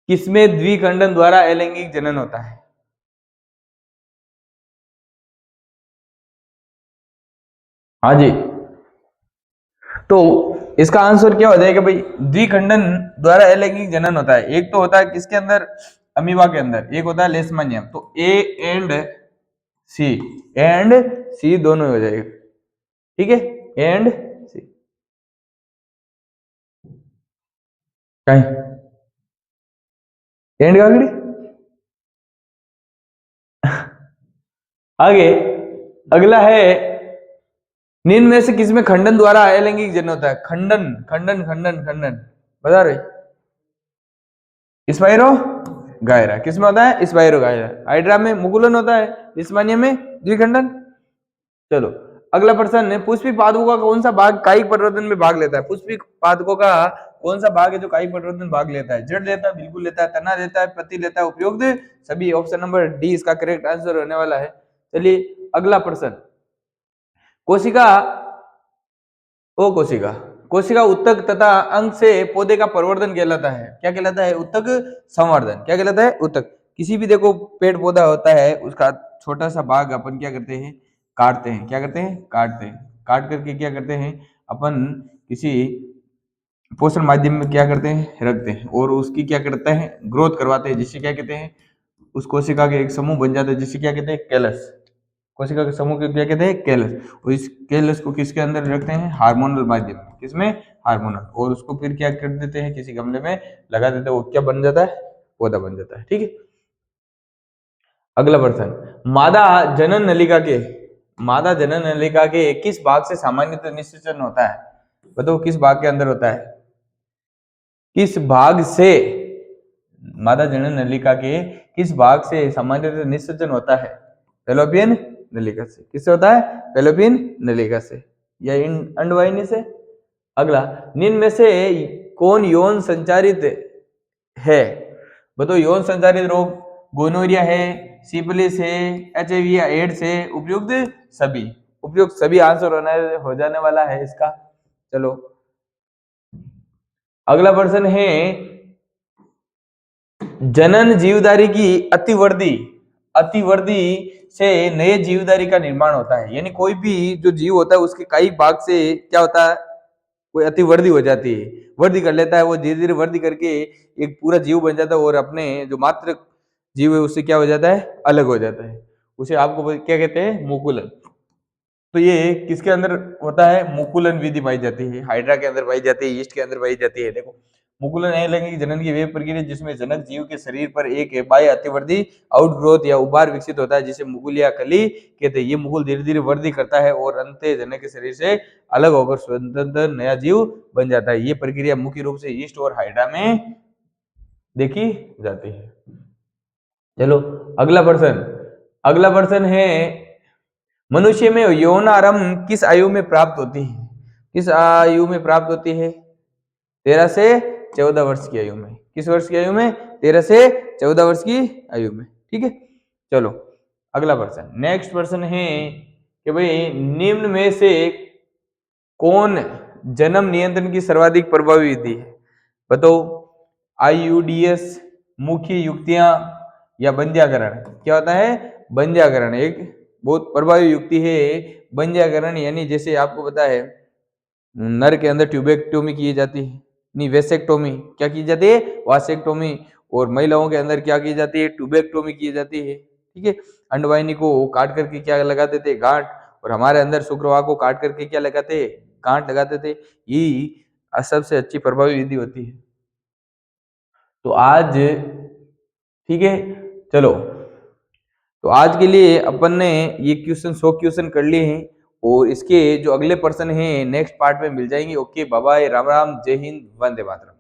A: किसमें द्विखंडन द्वारा अलैंगिक जनन होता है? हाँ जी, तो इसका आंसर क्या हो जाएगा भाई? द्विखंडन द्वारा अलैंगिक जनन होता है। एक तो होता है किसके अंदर? अमीबा के अंदर। एक होता है लेशमानियम। तो ए सी एंड सी दोनों हो जाएगा। ठीक है, एंड सी। एंड का आगे अगला है, निम्न में से किसमें खंडन द्वारा अलैंगिक जनन होता है? खंडन खंडन खंडन खंडन बता रहे? स्पाइरो गायरा। किसमें होता है? स्पाइरो गायरा। हाइड्रा में मुकुलन होता है, लिस्मानिया में द्विखंडन। चलो अगला प्रश्न है, पुष्पी पादपों का कौन सा भाग कायिक परिवर्तन में भाग लेता है? पुष्पी पादपों का कौन सा भाग है जो कायिक परिवर्तन में भाग लेता है? जड़ लेता है, बिल्कुल लेता है, तना लेता है, पत्ती लेता है, उपयुक्त सभी। ऑप्शन नंबर डी इसका करेक्ट आंसर होने वाला है। चलिए अगला प्रश्न, कोशिका कोशिका उत्तक तथा अंग से पौधे का प्रवर्धन कहलाता है। क्या कहलाता है? उत्तक संवर्धन। क्या कहलाता है? उत्तक। किसी भी देखो पेड़ पौधा होता है, उसका छोटा सा भाग अपन क्या करते हैं? काटते हैं। क्या करते हैं? काटते हैं। काट करके क्या करते हैं? अपन किसी पोषण माध्यम में क्या करते हैं? रखते हैं और उसकी क्या करते हैं? ग्रोथ करवाते हैं, जिससे क्या कहते हैं? उस कोशिका के एक समूह बन जाता है, जिससे क्या कहते हैं? कैलस। कोशिका के समूह को क्या कहते हैं? कैलस। और इस कैलस को किसके अंदर रखते हैं? हार्मोनल माध्यम में। किसमें? हार्मोनल। और उसको फिर क्या कर देते हैं? किसी गमले में लगा देते हैं, वो क्या बन जाता है? पौधा बन जाता है। ठीक है, अगला प्रश्न, मादा जनन नलिका के किस भाग से सामान्यतः निषेचन होता है? बताओ किस भाग के अंदर होता है? किस भाग से मादा जनन नलिका के किस भाग से सामान्यतः निषेचन होता है? फैलोपियन नलिका से। किससे होता है? फैलोपियन नलिका से या अंडवाहिनी से। अगला, निम्न में से कौन यौन संचारित है? बताओ यौन संचारित रोग गोनोरिया है, सिफिलिस है, एचआईवी या एड्स है, उपयुक्त सभी आंसर हो जाने वाला है इसका। चलो अगला प्रश्न है, जनन जीवधारी की अतिवृद्धि से नए जीवधारी का निर्माण होता है। यानी कोई भी जो जीव होता है उसके कई भाग से क्या होता है? कोई अतिवृद्धि हो जाती है, वृद्धि कर लेता है, वो धीरे धीरे वृद्धि करके एक पूरा जीव बन जाता है और अपने जो मात्र जीव है उससे क्या हो जाता है? अलग हो जाता है। उसे आपको क्या कहते हैं? मुकुलन। तो ये किसके अंदर होता है? मुकुलन विधि पाई जाती है, हाइड्रा के अंदर पाई जाती है, ईस्ट के अंदर पाई जाती है। देखो मुकुलन अलैंगिक जनन की वे प्रक्रिया जिसमें जनक जीव के शरीर पर एक बाह्य अतिवृद्धि आउटग्रोथ या उभार विकसित होता है, जिसे मुकुल या कली कहते हैं। ये मुकुल धीरे धीरे वृद्धि करता है और अंत जनक के शरीर से अलग होकर स्वतंत्र नया जीव बन जाता है। ये प्रक्रिया मुख्य रूप से ईस्ट और हाइड्रा में देखी जाती है। चलो अगला प्रश्न है, मनुष्य में यौनारंभ किस आयु में प्राप्त होती है? किस आयु में प्राप्त होती है? 13 से 14 वर्ष की आयु में। किस वर्ष की आयु में? 13 से 14 वर्ष की आयु में। ठीक है, चलो अगला प्रश्न, नेक्स्ट प्रश्न है कि भाई निम्न में से कौन जन्म नियंत्रण की सर्वाधिक प्रभावी विधि है? बताओ, आईयूडीएस, मुख्य युक्तियां या बंध्याकरण? क्या होता है? बंध्याकरण एक बहुत प्रभावी युक्ति है। बंध्याकरण यानी जैसे आपको पता है नर के अंदर ट्यूबेक्टोमी की जाती है, नहीं वेसेक्टोमी क्या की जाती है? वासेक्टोमी। और महिलाओं के अंदर क्या की जाती है? ट्यूबेक्टोमी की जाती है। ठीक है, अंडवाहिनी को काट करके क्या लगा देते हैं? गांठ। और हमारे अंदर शुक्रवार को काट करके क्या लगाते हैं? गांठ लगाते थे, यही सबसे अच्छी प्रभावी विधि होती है। तो आज ठीक है, चलो, तो आज के लिए अपन ने ये क्वेश्चन 100 क्वेश्चन कर लिए हैं, और इसके जो अगले प्रश्न हैं नेक्स्ट पार्ट में मिल जाएंगे। Okay, bye bye, Ram Ram, जय हिंद, वंदे मातरम।